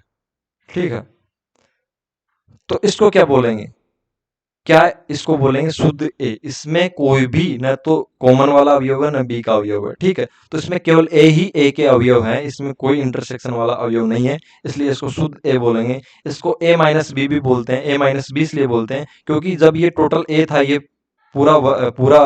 ठीक है, तो इसको क्या बोलेंगे, क्या इसको बोलेंगे शुद्ध ए। इसमें कोई भी न तो कॉमन वाला अवयव है न बी का अवयव है। ठीक है, तो इसमें केवल ए ही ए के अवयव हैं, इसमें कोई इंटरसेक्शन वाला अवयव नहीं है, इसलिए इसको शुद्ध ए बोलेंगे। इसको ए माइनस बी भी बोलते हैं, ए माइनस बी इसलिए बोलते हैं क्योंकि जब ये टोटल ए था, ये पूरा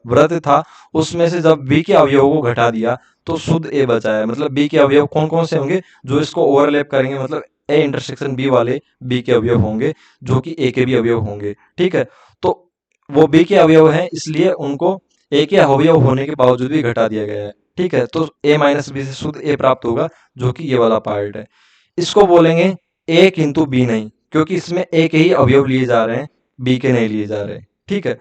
वृत्त था, उसमें से जब बी के अवयव को घटा दिया तो शुद्ध ए बचा है। मतलब बी के अवयव कौन कौन से होंगे, जो इसको ओवरलैप करेंगे, मतलब ए इंटरसेक्शन बी वाले बी के अवयव होंगे, जो कि ए के भी अवयव होंगे। ठीक है, तो वो बी के अवयव हैं, इसलिए उनको ए के अवयव होने के बावजूद भी घटा दिया गया है। ठीक है, तो ए माइनस बी से शुद्ध ए प्राप्त होगा, जो कि ये वाला पार्ट है। इसको बोलेंगे ए किंतु बी नहीं, क्योंकि इसमें ए के ही अवयव लिए जा रहे हैं, बी के नहीं लिए जा रहे। ठीक है,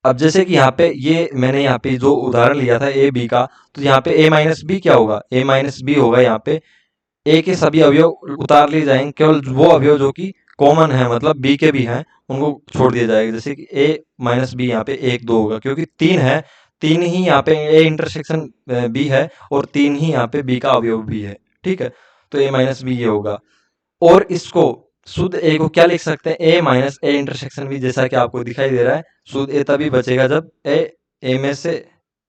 अब जैसे कि यहाँ पे ये मैंने यहाँ पे जो उदाहरण लिया था ए बी का, तो यहाँ पे ए माइनस बी क्या होगा, ए माइनस बी होगा। यहाँ पे ए के सभी अवयव उतार लिए जाएंगे, केवल वो अवयव जो कि कॉमन है, मतलब बी के भी हैं, उनको छोड़ दिया जाएगा। जैसे कि ए माइनस बी यहाँ पे 1 2 होगा, क्योंकि 3 है, 3 ही यहाँ पे ए इंटरसेक्शन बी है, और 3 ही यहाँ पे बी का अवयव भी है। ठीक है, तो ए माइनस बी ये होगा। और इसको शुद्ध ए को क्या लिख सकते हैं, ए माइनस ए इंटरसेक्शन बी, जैसा कि आपको दिखाई दे रहा है। शुद्ध ए तभी बचेगा जब ए में से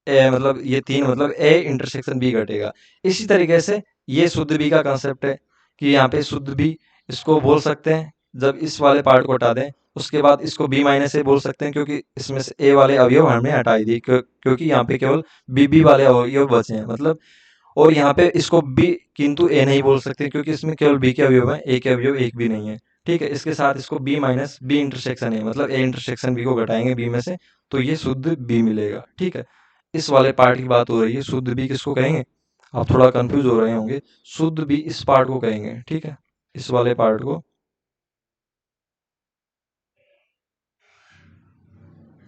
ए, मतलब ये 3, मतलब ए इंटरसेक्शन बी घटेगा। इसी तरीके से ये शुद्ध बी का कंसेप्ट है, कि यहाँ पे शुद्ध बी इसको बोल सकते हैं जब इस वाले पार्ट को हटा दें। उसके बाद इसको बी माइनस ए बोल सकते हैं, क्योंकि इसमें से ए वाले अवयव हमने हटा दिए, क्योंकि यहाँ पे केवल बी वाले अवयव बचे हैं, मतलब। और यहाँ पे इसको बी किंतु ए नहीं बोल सकते, क्योंकि इसमें केवल बी के अवयव है, ए के अवयव एक भी नहीं है। ठीक है, इसके साथ इसको बी माइनस बी इंटरसेक्शन है, मतलब ए इंटरसेक्शन बी को घटाएंगे बी में से, तो ये शुद्ध बी मिलेगा। ठीक है, इस वाले पार्ट की बात हो रही है, शुद्ध बी किसको कहेंगे, आप थोड़ा कंफ्यूज हो रहे होंगे। शुद्ध बी इस पार्ट को कहेंगे। ठीक है, इस वाले पार्ट को।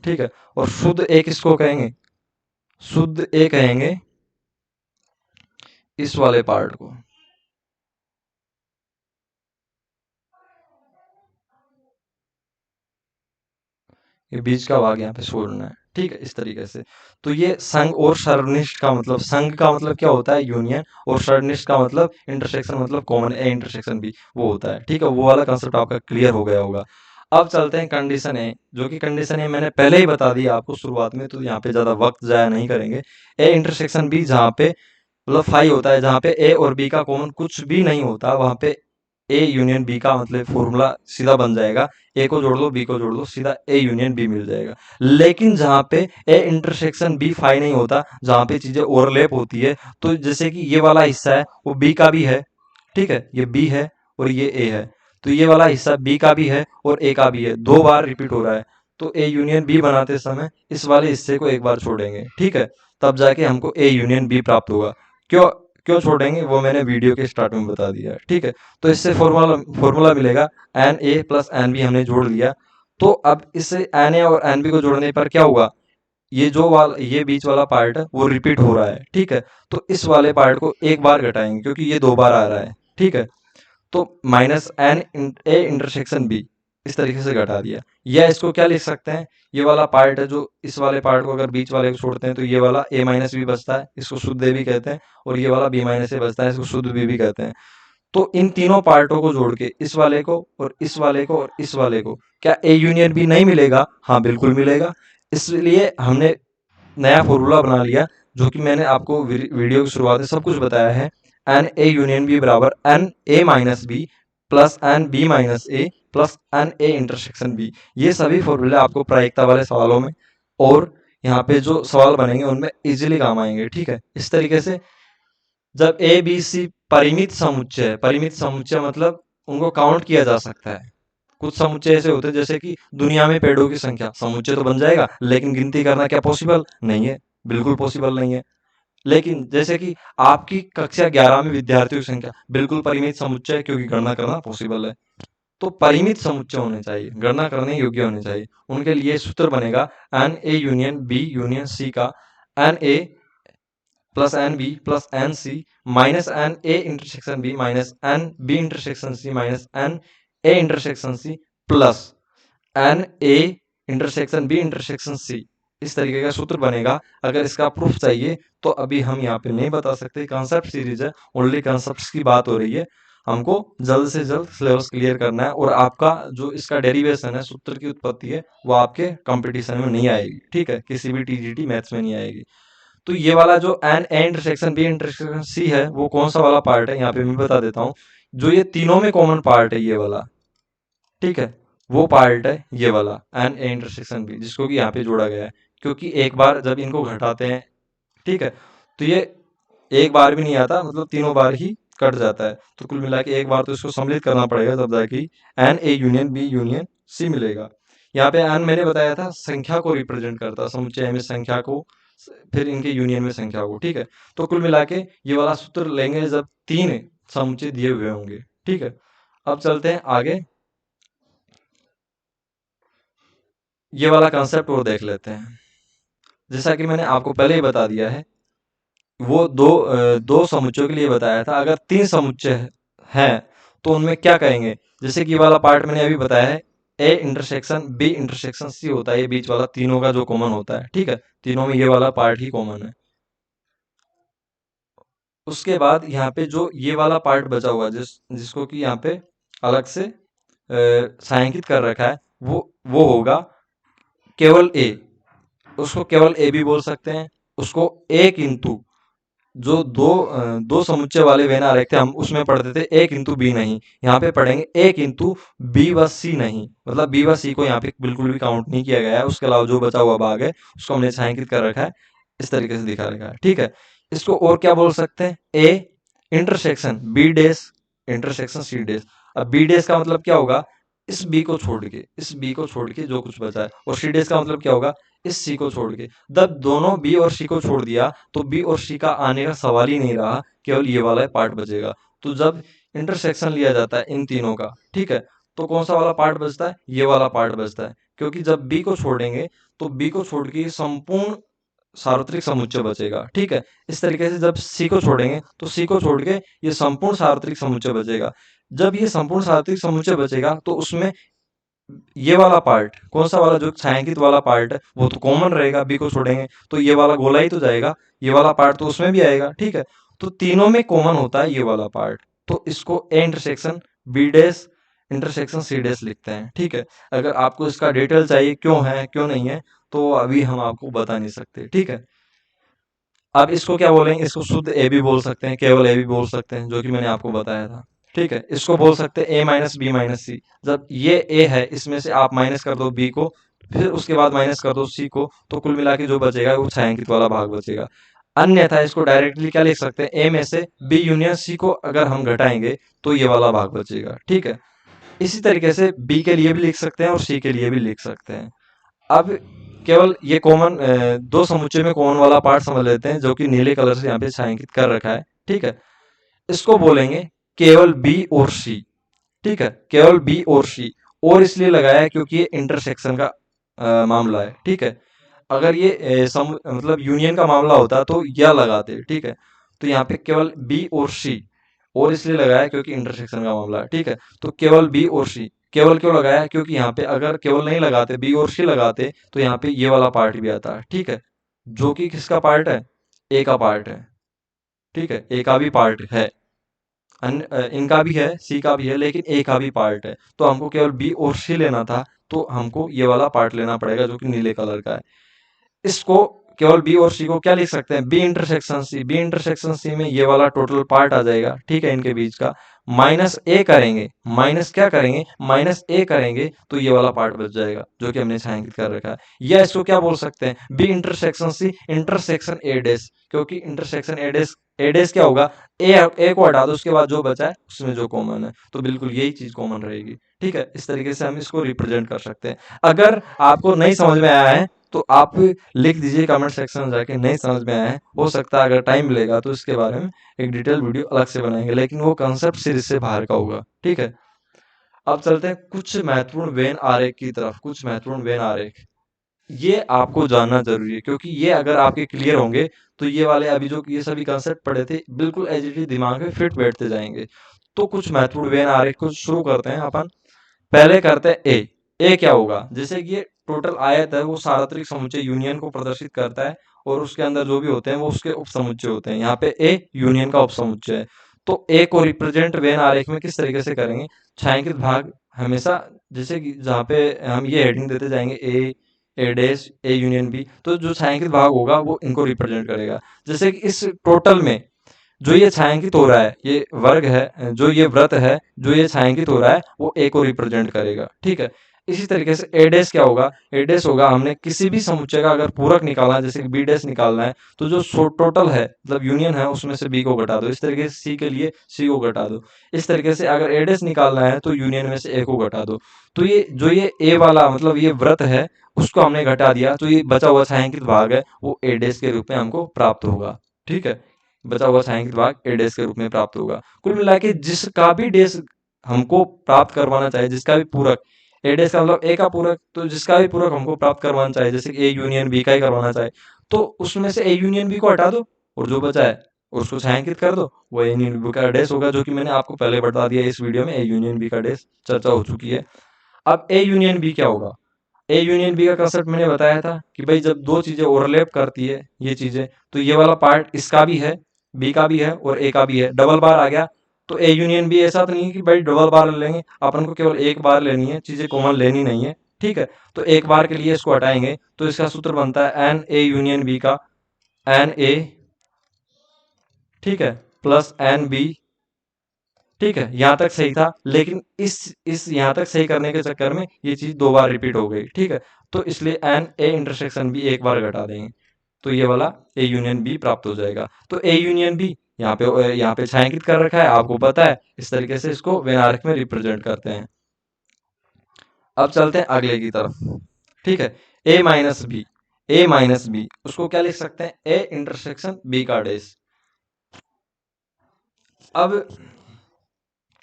ठीक है, और शुद्ध ए किसको कहेंगे, शुद्ध ए कहेंगे इस वाले पार्ट को। ये बीच का भाग यहाँ पे छोड़ना है। ठीक है, इस तरीके से। तो ये संघ और सर्वनिष्ठ का मतलब, संघ का मतलब क्या होता है, यूनियन, और सर्वनिष्ठ का मतलब इंटरसेक्शन, मतलब कॉमन ए इंटरसेक्शन बी वो होता है। ठीक है, वो वाला कंसेप्ट आपका क्लियर हो गया होगा। अब चलते हैं कंडीशन ए, जो कि कंडीशन ए मैंने पहले ही बता दिया आपको शुरुआत में, तो यहाँ पे ज्यादा वक्त जाया नहीं करेंगे। ए इंटरसेक्शन बी, जहाँ पे मतलब फाई होता है, जहाँ पे ए और बी का कॉमन कुछ भी नहीं होता, वहां पे ए यूनियन बी का मतलब फॉर्मूला सीधा बन जाएगा, ए को जोड़ लो बी को जोड़ लो, सीधा ए यूनियन बी मिल जाएगा। लेकिन जहाँ पे ए इंटरसेक्शन बी फाई नहीं होता, जहाँ पे चीजें ओवरलैप होती है, तो जैसे कि ये वाला हिस्सा है वो बी का भी है। ठीक है, ये बी है और ये ए है, तो ये वाला हिस्सा बी का भी है और ए का भी है, 2 बार रिपीट हो रहा है। तो ए यूनियन बी बनाते समय इस वाले हिस्से को एक बार छोड़ेंगे। ठीक है, तब जाके हमको ए यूनियन बी प्राप्त होगा। क्यों क्यों छोड़ेंगे, वो मैंने वीडियो के स्टार्ट में बता दिया है। ठीक है, तो इससे फॉर्मूला फॉर्मूला मिलेगा, n A plus n B हमने जोड़ लिया। तो अब इससे एन ए और एन बी को जोड़ने पर क्या होगा, ये बीच वाला पार्ट है वो रिपीट हो रहा है। ठीक है, तो इस वाले पार्ट को एक बार घटाएंगे, क्योंकि ये 2 बार आ रहा है। ठीक है, तो minus n A intersection B, इस तरीके से घटा दिया। या इसको क्या लिख सकते हैं, ये वाला पार्ट है जो इस वाले पार्ट को अगर बीच वाले को छोड़ते हैं तो ये वाला a माइनस बी बचता है, इसको शुद्ध a भी कहते हैं, और ये वाला b माइनस ए बचता है, इसको शुद्ध b भी कहते हैं। तो इन तीनों पार्टों को जोड़ के इस वाले को और इस वाले को और इस वाले को क्या a यूनियन b नहीं मिलेगा? हाँ बिल्कुल मिलेगा। इसलिए हमने नया फॉर्मूला बना लिया, जो कि मैंने आपको वीडियो की शुरुआत में सब कुछ बताया है। एन ए यूनियन बी बराबर n A minus B plus n B minus A plus n A intersection B. ये सभी फॉर्मूले आपको प्रायिकता वाले सवालों में और यहाँ पे जो सवाल बनेंगे उनमें इजीली काम आएंगे। ठीक है, इस तरीके से जब ए बी सी परिमित समुच्चय है, परिमित समुच्चय मतलब उनको काउंट किया जा सकता है। कुछ समुच्चय ऐसे होते हैं जैसे कि दुनिया में पेड़ों की संख्या, समुच्चय तो बन जाएगा लेकिन गिनती करना क्या पॉसिबल नहीं है? बिल्कुल पॉसिबल नहीं है। लेकिन जैसे कि आपकी कक्षा 11 में विद्यार्थियों की संख्या, बिल्कुल परिमित समुच्चय है क्योंकि गणना करना पॉसिबल है। तो परिमित समुच्चय होने चाहिए, गणना करने योग्य होने चाहिए। उनके लिए सूत्र बनेगा n A union B union C का n A plus n B plus n C minus n A intersection B minus n B intersection C minus n A intersection C plus n A intersection B intersection C. इस तरीके का सूत्र बनेगा। अगर इसका proof चाहिए तो अभी हम यहाँ पे नहीं बता सकते, कॉन्सेप्ट सीरीज है, ओनली कॉन्सेप्ट्स की बात हो रही है। हमको जल्द से जल्द सिलेबस क्लियर करना है और आपका जो इसका डेरिवेशन है, सूत्र की उत्पत्ति है, वो आपके कंपटीशन में नहीं आएगी। ठीक है, किसी भी टीजीटी मैथ्स में नहीं आएगी। तो ये वाला जो n A intersection B intersection C है, वो कौन सा वाला पार्ट है यहाँ पे मैं बता देता हूँ। जो ये तीनों में कॉमन पार्ट है ये वाला, ठीक है, वो पार्ट है ये वाला एन ए इंटरसेक्शन बी, जिसको कि यहाँ पे जोड़ा गया है। क्योंकि एक बार जब इनको घटाते हैं, ठीक है, तो ये एक बार भी नहीं आता, मतलब तीनों बार ही कट जाता है। तो कुल मिला के एक बार तो इसको सम्मिलित करना पड़ेगा, तब जाके n A union B union C मिलेगा। यहाँ पे एन मैंने बताया था संख्या को रिप्रेजेंट करता है, समुच्चय में संख्या को, फिर इनके यूनियन में संख्या को। ठीक है, तो कुल मिला के ये वाला सूत्र लेंगे जब तीन समुच्चय दिए हुए होंगे। ठीक है, अब चलते हैं आगे, ये वाला कंसेप्ट और देख लेते हैं। जैसा कि मैंने आपको पहले ही बता दिया है, वो दो समुच्चयों के लिए बताया था। अगर तीन समुच्चय हैं तो उनमें क्या करेंगे? जैसे कि ये वाला पार्ट मैंने अभी बताया है, A intersection B intersection C होता है, ये बीच वाला तीनों का जो कॉमन होता है। ठीक है, तीनों में ये वाला पार्ट ही कॉमन है। उसके बाद यहाँ पे जो ये वाला पार्ट बचा हुआ है, जिसको कि यहाँ पे अलग से छायांकित कर रखा है, वो होगा केवल ए। उसको केवल ए भी बोल सकते हैं। उसको एक इंटू जो दो समुच्चय वाले वेन आरेख थे, हम उसमें पढ़ते थे एक इंटू बी नहीं, यहाँ पे पढ़ेंगे एक इंटू बी व सी नहीं। मतलब बी व सी को यहाँ पे बिल्कुल भी काउंट नहीं किया गया है। उसके अलावा जो बचा हुआ भाग है उसको हमने छायांकित कर रखा है, इस तरीके से दिखा रखा है। ठीक है, इसको और क्या बोल सकते हैं? A intersection B dash intersection C dash. अब बी डेस का मतलब क्या होगा? इस बी को छोड़ के, इस बी को छोड़ के जो कुछ बचा है। और सी डेस का मतलब क्या होगा? इस सी को छोड़ के। जब दोनों बी और सी को छोड़ दिया तो बी और सी का आने का सवाल ही नहीं रहा, केवल ये वाला पार्ट बचेगा। तो जब इंटरसेक्शन लिया जाता है इन तीनों का, ठीक है, तो कौन सा वाला पार्ट बचता है? ये वाला पार्ट बचता है। क्योंकि जब बी को छोड़ेंगे तो बी को छोड़ के संपूर्ण सार्वत्रिक समुच्चय बचेगा। ठीक है, इस तरीके से जब सी को छोड़ेंगे तो सी को छोड़ के ये संपूर्ण सार्वत्रिक समुच्चय बचेगा। जब ये संपूर्ण सार्वत्रिक समुच्चय बचेगा तो उसमें ये वाला पार्ट, कौन सा वाला, जो छायांकित वाला पार्ट है, वो तो कॉमन रहेगा। बी को छोड़ेंगे तो ये वाला गोला ही तो जाएगा, ये वाला पार्ट तो उसमें भी आएगा। ठीक है, तो तीनों में कॉमन होता है ये वाला पार्ट। तो इसको A intersection B dash intersection C dash लिखते हैं। ठीक है, अगर आपको इसका डिटेल चाहिए क्यों है क्यों नहीं है तो अभी हम आपको बता नहीं सकते। ठीक है, अब इसको क्या बोलेंगे? इसको शुद्ध ए भी बोल सकते हैं, केवल ए भी बोल सकते हैं, जो कि मैंने आपको बताया था। ठीक है, इसको बोल सकते हैं ए माइनस बी माइनस सी। जब ये ए है, इसमें से आप माइनस कर दो बी को, फिर उसके बाद माइनस कर दो सी को, तो कुल मिला के जो बचेगा वो छायांकित वाला भाग बचेगा। अन्यथा इसको डायरेक्टली क्या लिख सकते हैं? ए में से बी यूनियन सी को अगर हम घटाएंगे तो ये वाला भाग बचेगा। ठीक है, इसी तरीके से बी के लिए भी लिख सकते हैं और सी के लिए भी लिख सकते हैं। अब केवल ये कॉमन दो समुच्चय में कॉमन वाला पार्ट समझ लेते हैं, जो कि नीले कलर से यहाँ पे छायांकित कर रखा है। ठीक है, इसको बोलेंगे केवल बी और सी। ठीक है, केवल बी और सी, और इसलिए लगाया है क्योंकि ये इंटरसेक्शन का मामला है। ठीक है, अगर ये मतलब यूनियन का मामला होता तो या लगाते। ठीक है, तो यहाँ पे केवल बी और सी, और इसलिए लगाया है क्योंकि इंटरसेक्शन का मामला है। ठीक है, तो केवल बी और सी, केवल क्यों लगाया, क्योंकि यहाँ पे अगर केवल नहीं लगाते, बी और सी लगाते, तो यहाँ पे ये वाला पार्ट भी आता है, ठीक है, जो कि किसका पार्ट है, ए का पार्ट है, ठीक है, ए का भी पार्ट है, इनका भी है, सी का भी है, लेकिन ए का भी पार्ट है, तो हमको केवल बी और सी लेना था, तो हमको ये वाला पार्ट लेना पड़ेगा जो कि नीले कलर का है। इसको केवल बी और सी को क्या लिख सकते हैं, B intersection C, B intersection C में ये वाला टोटल पार्ट आ जाएगा, ठीक है, इनके बीच का, माइनस ए करेंगे, माइनस क्या करेंगे, माइनस ए करेंगे, तो ये वाला पार्ट बच जाएगा जो कि हमने छायांकित कर रखा है। या इसको क्या बोल सकते हैं, B intersection C intersection A dash, क्योंकि इंटरसेक्शन ए डैश क्या होगा, ए को हटा दो, उसके बाद जो बचा है उसमें जो कॉमन है, तो बिल्कुल यही चीज कॉमन रहेगी, ठीक है, इस तरीके से हम इसको रिप्रेजेंट कर सकते हैं। अगर आपको नहीं समझ में आया है तो आप लिख दीजिए कमेंट सेक्शन में जाके, नहीं समझ में आया है, हो सकता है अगर टाइम मिलेगा तो इसके बारे में एक डिटेल वीडियो अलग से बनाएंगे, लेकिन वो कंसेप्ट सीरीज से बाहर का होगा, ठीक है। अब चलते हैं कुछ महत्वपूर्ण वेन आरेख की तरफ, कुछ महत्वपूर्ण वेन आरेख, ये आपको जानना जरूरी है, क्योंकि ये अगर आपके क्लियर होंगे तो ये वाले अभी जो ये सभी कंसेप्ट पढ़े थे बिल्कुल एज इट इज दिमाग में फिट बैठते जाएंगे। तो कुछ महत्वपूर्ण वेन आरेख को शुरू करते हैं अपन। पहले करते हैं ए क्या होगा, जैसे कि ये टोटल आयत है वो सार्वत्रिक समुच्चय यूनियन को प्रदर्शित करता है, और उसके अंदर जो भी होते हैं वो उसके उपसमुच्चय होते हैं, यहाँ पे ए यूनियन का उपसमुच्चय है। तो ए को रिप्रेजेंट वेन आरेख में किस तरीके से करेंगे, छायांकित भाग हमेशा, जैसे कि जहाँ पे हम ये हेडिंग देते जाएंगे ए डैश ए यूनियन बी, तो जो छायांकित भाग होगा वो इनको रिप्रेजेंट करेगा। जैसे कि इस टोटल में जो ये छायांकित हो रहा है, ये वर्ग है, जो ये व्रत है, जो ये छायांकित हो रहा है वो ए को रिप्रेजेंट करेगा, ठीक है। इसी तरीके से ए डैश क्या होगा, ए डैश होगा हमने किसी भी समुच्चय का अगर पूरक निकालना है, जैसे कि बी डैश निकालना है, तो जो टोटल है मतलब यूनियन है उसमें से बी को घटा दो, इस तरीके से सी के लिए सी को घटा दो, इस तरीके से अगर ए डैश निकालना है तो यूनियन में से ए को घटा दो। तो ये जो ये ए वाला मतलब ये व्रत है उसको हमने घटा दिया, तो ये बचा हुआ छायांकित भाग है वो ए डैश के रूप में हमको प्राप्त होगा, ठीक है। बचा हुआ छायांकित भाग ए डैश के रूप में प्राप्त होगा। कुल मिला के जिसका भी डैश हमको प्राप्त करवाना चाहिए, जिसका भी पूरक, ए डैश का मतलब ए का पूरक, तो जिसका भी पूरक हमको प्राप्त करवाना चाहिए, जैसे ए यूनियन बी का ही करवाना चाहिए, तो उसमें से ए यूनियन बी को हटा दो और जो बचा है उसको छायांकित कर दो, वो ए यूनियन बी का डैश होगा, जो कि मैंने आपको पहले बता दिया इस वीडियो में, ए यूनियन बी का डैश चर्चा हो चुकी है। अब ए यूनियन बी क्या होगा, ए यूनियन बी का कंसेप्ट मैंने बताया था कि भाई जब दो चीजें ओवरलैप करती है ये चीजें, तो ये वाला पार्ट इसका भी है, बी का भी है और ए का भी है, डबल बार आ गया। तो ए यूनियन बी ऐसा तो नहीं है कि भाई डबल बार ले लेंगे, अपन को केवल एक बार लेनी है, चीजें कॉमन लेनी नहीं है, ठीक है। तो एक बार के लिए इसको हटाएंगे तो इसका सूत्र बनता है एन ए यूनियन बी का, एन ए, ठीक है, प्लस एन बी, ठीक है, यहाँ तक सही था, लेकिन इस यहाँ तक सही करने के चक्कर में ये चीज दो बार रिपीट हो गई, ठीक है। तो इसलिए एन ए इंटरसेक्शन बी एक बार घटा देंगे, तो ये वाला ए यूनियन बी प्राप्त हो जाएगा। तो ए यूनियन बी यहाँ पे छायांकित कर रखा है, आपको पता है, इस तरीके से इसको वेन आरेख में रिप्रेजेंट करते हैं। अब चलते हैं अगले की तरफ, ठीक है, ए माइनस बी, ए माइनस बी उसको क्या लिख सकते हैं, ए इंटरसेक्शन बी का डैश। अब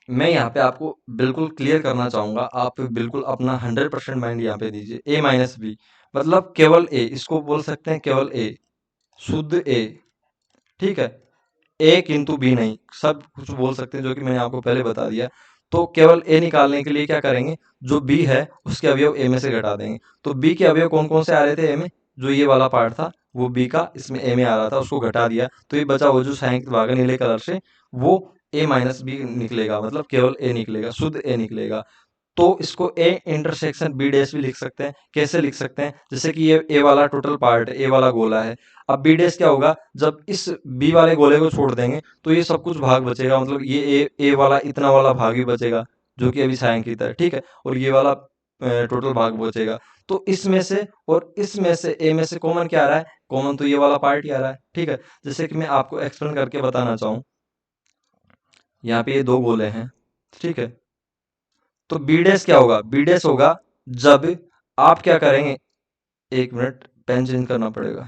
मैं यहाँ पे आपको बिल्कुल क्लियर करना चाहूंगा, आप बिल्कुल अपना 100% माइंड यहाँ पे दीजिए। ए माइनस बी मतलब केवल ए, इसको बोल सकते हैं केवल ए, शुद्ध ए, ठीक है, ए किंतु बी नहीं, सब कुछ बोल सकते हैं जो कि मैंने आपको पहले बता दिया। तो केवल ए निकालने के लिए क्या करेंगे, जो बी है उसके अवयव ए में से घटा देंगे। तो बी के अवयव कौन कौन से आ रहे थे ए में, जो ये वाला पार्ट था वो बी का इसमें ए में आ रहा था, उसको घटा दिया, तो ये बचा वो जो छायांकित भाग है नीले कलर से, वो ए माइनस बी निकलेगा, मतलब केवल ए निकलेगा, शुद्ध ए निकलेगा। तो इसको ए इंटरसेक्शन बी डैश भी लिख सकते हैं। कैसे लिख सकते हैं, जैसे कि ये ए वाला टोटल पार्ट है, ए वाला गोला है। अब बी डैश क्या होगा, जब इस बी वाले गोले को छोड़ देंगे तो ये सब कुछ भाग बचेगा, मतलब ये ए वाला इतना वाला भाग भी बचेगा जो कि अभी छायांकित है, ठीक है, और ये वाला टोटल भाग बचेगा। तो इसमें से और इसमें से ए में से कॉमन क्या आ रहा है, कॉमन तो ये वाला पार्ट ही आ रहा है, ठीक है। जैसे कि मैं आपको एक्सप्लेन करके बताना चाहूँ, यहाँ पे ये दो गोले हैं, ठीक है। तो बी डैश क्या होगा, बी डैश होगा जब आप क्या करेंगे, एक मिनट पेन चेंज करना पड़ेगा।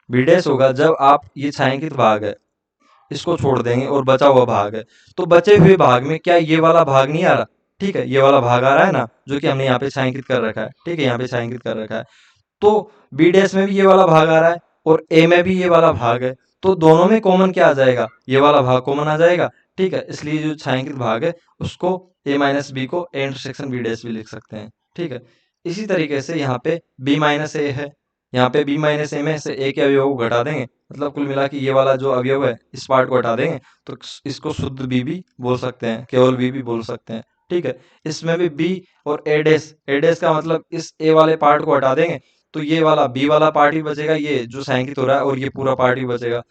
बी डैश होगा जब आप ये छायांकित भाग है इसको छोड़ देंगे और बचा हुआ भाग है, तो बचे हुए भाग में क्या ये वाला भाग नहीं आ रहा, ठीक है, ये वाला भाग आ रहा है ना, जो कि हमने यहाँ पे छायांकित कर रखा है, ठीक है, यहाँ पे छायांकित कर रखा है। तो बी डैश में भी ये वाला भाग आ रहा है और ए में भी ये वाला भाग है, तो दोनों में कॉमन क्या आ जाएगा, ये वाला भाग कॉमन आ जाएगा, ठीक है। इसलिए जो छायांकित भाग है उसको ए माइनस बी को ए इंटरसेक्शन बी डैश भी लिख सकते हैं। ठीक है, इसी तरीके से यहाँ पे बी माइनस ए है, यहाँ पे बी माइनस ए में से ए के अवयव को घटा देंगे, मतलब कुल मिला के ये वाला जो अवयव है इस पार्ट को हटा देंगे, तो इसको शुद्ध बी भी बोल सकते हैं, केवल बी भी बोल सकते हैं। ठीक है, इसमें भी बी और ए डैश का मतलब इस ए वाले पार्ट को हटा देंगे तो ये वाला बी वाला पार्ट ही बचेगा, ये जो छायांकित हो रहा है, और ये पूरा पार्ट ही बचेगा।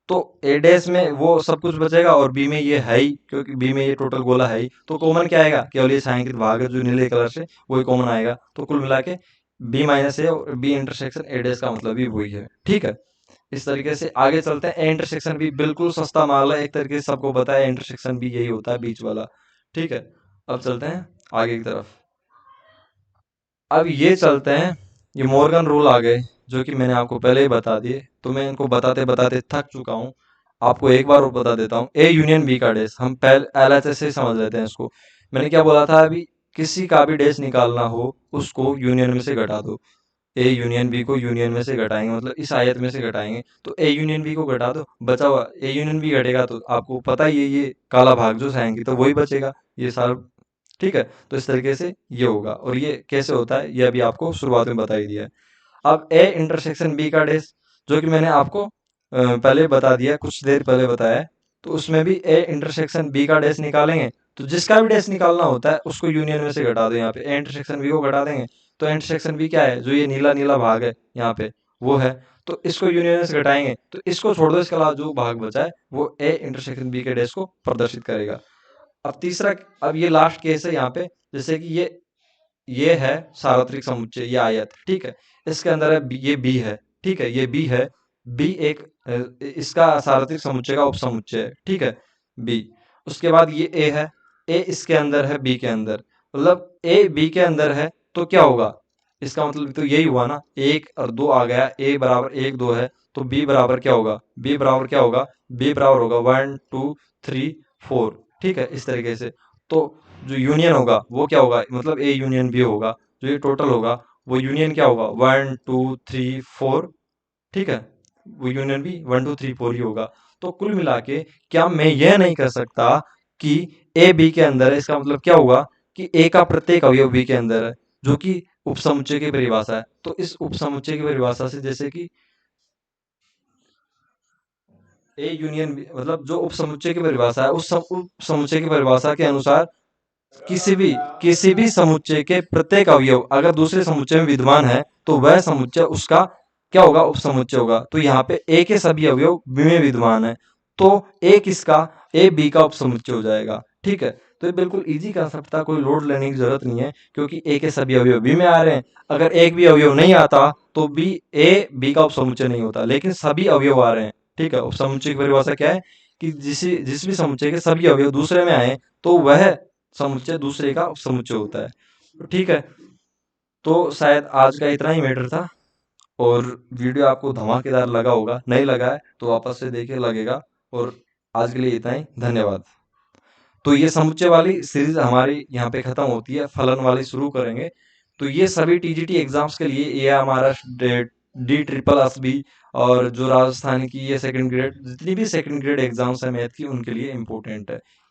तो ए डैश में वो सब कुछ बचेगा और बी में ये है ही, क्योंकि बी में ये टोटल गोला है ही, तो कॉमन क्या आएगा, केवल ये छायांकित भाग है जो नीले कलर से, वही कॉमन आएगा। तो कुल मिला के बी माइनस ए और बी इंटरसेक्शन ए डैश का मतलब भी वही है। ठीक है, इस तरीके से आगे चलते हैं। ए इंटरसेक्शन भी बिल्कुल सस्ता माल है, एक तरीके से सबको पता है इंटरसेक्शन भी यही होता है, बीच वाला। ठीक है, अब चलते हैं आगे की तरफ। अब ये चलते हैं, ये मॉर्गन रूल आ गए जो कि मैंने आपको पहले ही बता दिए, तो मैं इनको बताते बताते थक चुका हूँ। आपको एक बार और बता देता हूँ, ए यूनियन बी का डैश, हम पहले एलएचएस से ही समझ लेते हैं इसको। मैंने क्या बोला था अभी, किसी का भी डैश निकालना हो उसको यूनियन में से घटा दो। ए यूनियन बी को यूनियन में से घटाएंगे, मतलब इस आयत में से घटाएंगे, तो ए यूनियन बी को घटा दो, बचा हुआ ए यूनियन बी घटेगा तो आपको पता ही है ये काला भाग जो आएंगे तो वही बचेगा, ये सारा। ठीक है, तो इस तरीके से ये होगा, और ये कैसे होता है ये अभी आपको शुरुआत में बता ही दिया है। अब ए इंटरसेक्शन बी का डैश, जो कि मैंने आपको पहले बता दिया, कुछ देर पहले बताया है, तो उसमें भी ए इंटरसेक्शन बी का डैश निकालेंगे, तो जिसका भी डैश निकालना होता है उसको यूनियन में से घटा दो। यहाँ पे ए इंटरसेक्शन बी को घटा देंगे, तो इंटरसेक्शन बी क्या है, जो ये नीला नीला भाग है यहाँ पे वो है, तो इसको यूनियन में से घटाएंगे, तो इसको छोड़ दो, इसके अलावा जो भाग बचा है वो ए इंटरसेक्शन बी के डैश को प्रदर्शित करेगा। अब तीसरा, अब ये लास्ट केस है यहाँ पे, जैसे कि ये है सार्वत्रिक समुच्चय, ये आयत। ठीक है, इसके अंदर है ये बी है। ठीक है, ये बी है, बी एक इसका सार्वत्रिक समुच्चय का उपसमुच्चय है। ठीक है, बी। उसके बाद ये ए है, ए इसके अंदर है बी के अंदर, मतलब ए बी के अंदर है, तो क्या होगा, इसका मतलब तो यही हुआ ना, एक और दो आ गया, ए बराबर एक दो है, तो बी बराबर क्या होगा, बी बराबर क्या होगा, बी बराबर होगा 1 2 3 4। ठीक है, इस तरीके से। तो जो यूनियन होगा वो क्या होगा, मतलब ए यूनियन बी होगा, जो ये टोटल होगा वो यूनियन क्या होगा 1 2 3 4। ठीक है, वो यूनियन भी 1 2 3 4 ही होगा। तो कुल मिला के क्या मैं यह नहीं कह सकता कि ए बी के अंदर है, इसका मतलब क्या हुआ कि ए का प्रत्येक अवयव बी के अंदर है, जो कि उपसमुच्चय की परिभाषा है। तो इस उपसमुच्चय की परिभाषा से, जैसे कि ए यूनियन बी, मतलब जो उपसमुच्चय की परिभाषा है, उस उपसमुच्चय की परिभाषा के अनुसार किसी भी समुच्चय के प्रत्येक अवयव अगर दूसरे समुच्चय में विद्यमान है तो वह समुच्चय उसका क्या होगा, उपसमुच्चय होगा। तो यहाँ पे ए के सभी अवयव बी में विद्यमान है, तो ए किसका, ए बी का उपसमुच्चय हो जाएगा। ठीक है, तो ये बिल्कुल इजी कंसेप्ट था, कोई लोड लेने की जरूरत नहीं है, क्योंकि ए के सभी अवयव बी में आ रहे हैं। अगर एक भी अवयव नहीं आता तो बी ए बी का उपसमुच्चय नहीं होता, लेकिन सभी अवयव आ रहे हैं। ठीक है, उपसमुच्चय की परिभाषा क्या है कि जिस भी समुच्चय के सभी अवयव दूसरे में आए तो वह समुच्चय दूसरे का उपसमुच्चय होता है। तो ठीक है, तो शायद आज का इतना ही मैटर था, और वीडियो आपको धमाकेदार लगा होगा, नहीं लगा है तो वापस से देखिए, लगेगा। और आज के लिए इतना ही, धन्यवाद। तो ये समुच्चय वाली सीरीज हमारी यहाँ पे खत्म होती है, फलन वाली शुरू करेंगे। तो ये सभी टीजीटी एग्जाम्स के लिए, ये हमारा डी ट्रिपल एस बी, और जो राजस्थान की ये सेकंड ग्रेड, जितनी भी सेकंड ग्रेड एग्जाम्स है मैथ की, उनके लिए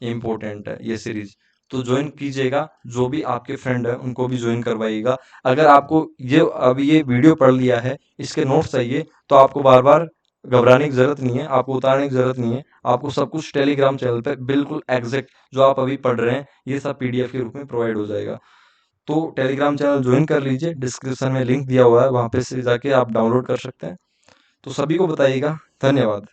इम्पोर्टेंट है ये सीरीज। तो ज्वाइन कीजिएगा, जो भी आपके फ्रेंड है उनको भी ज्वाइन करवाइएगा। अगर आपको ये अभी ये वीडियो पढ़ लिया है, इसके नोट्स चाहिए, तो आपको बार बार घबराने की जरूरत नहीं है, आपको उतारने की जरूरत नहीं है। आपको सब कुछ टेलीग्राम चैनल पे बिल्कुल एग्जैक्ट जो आप अभी पढ़ रहे हैं ये सब पीडीएफ के रूप में प्रोवाइड हो जाएगा। तो टेलीग्राम चैनल ज्वाइन कर लीजिए, डिस्क्रिप्शन में लिंक दिया हुआ है, वहां पे से जाके आप डाउनलोड कर सकते हैं। तो सभी को बताइएगा। धन्यवाद।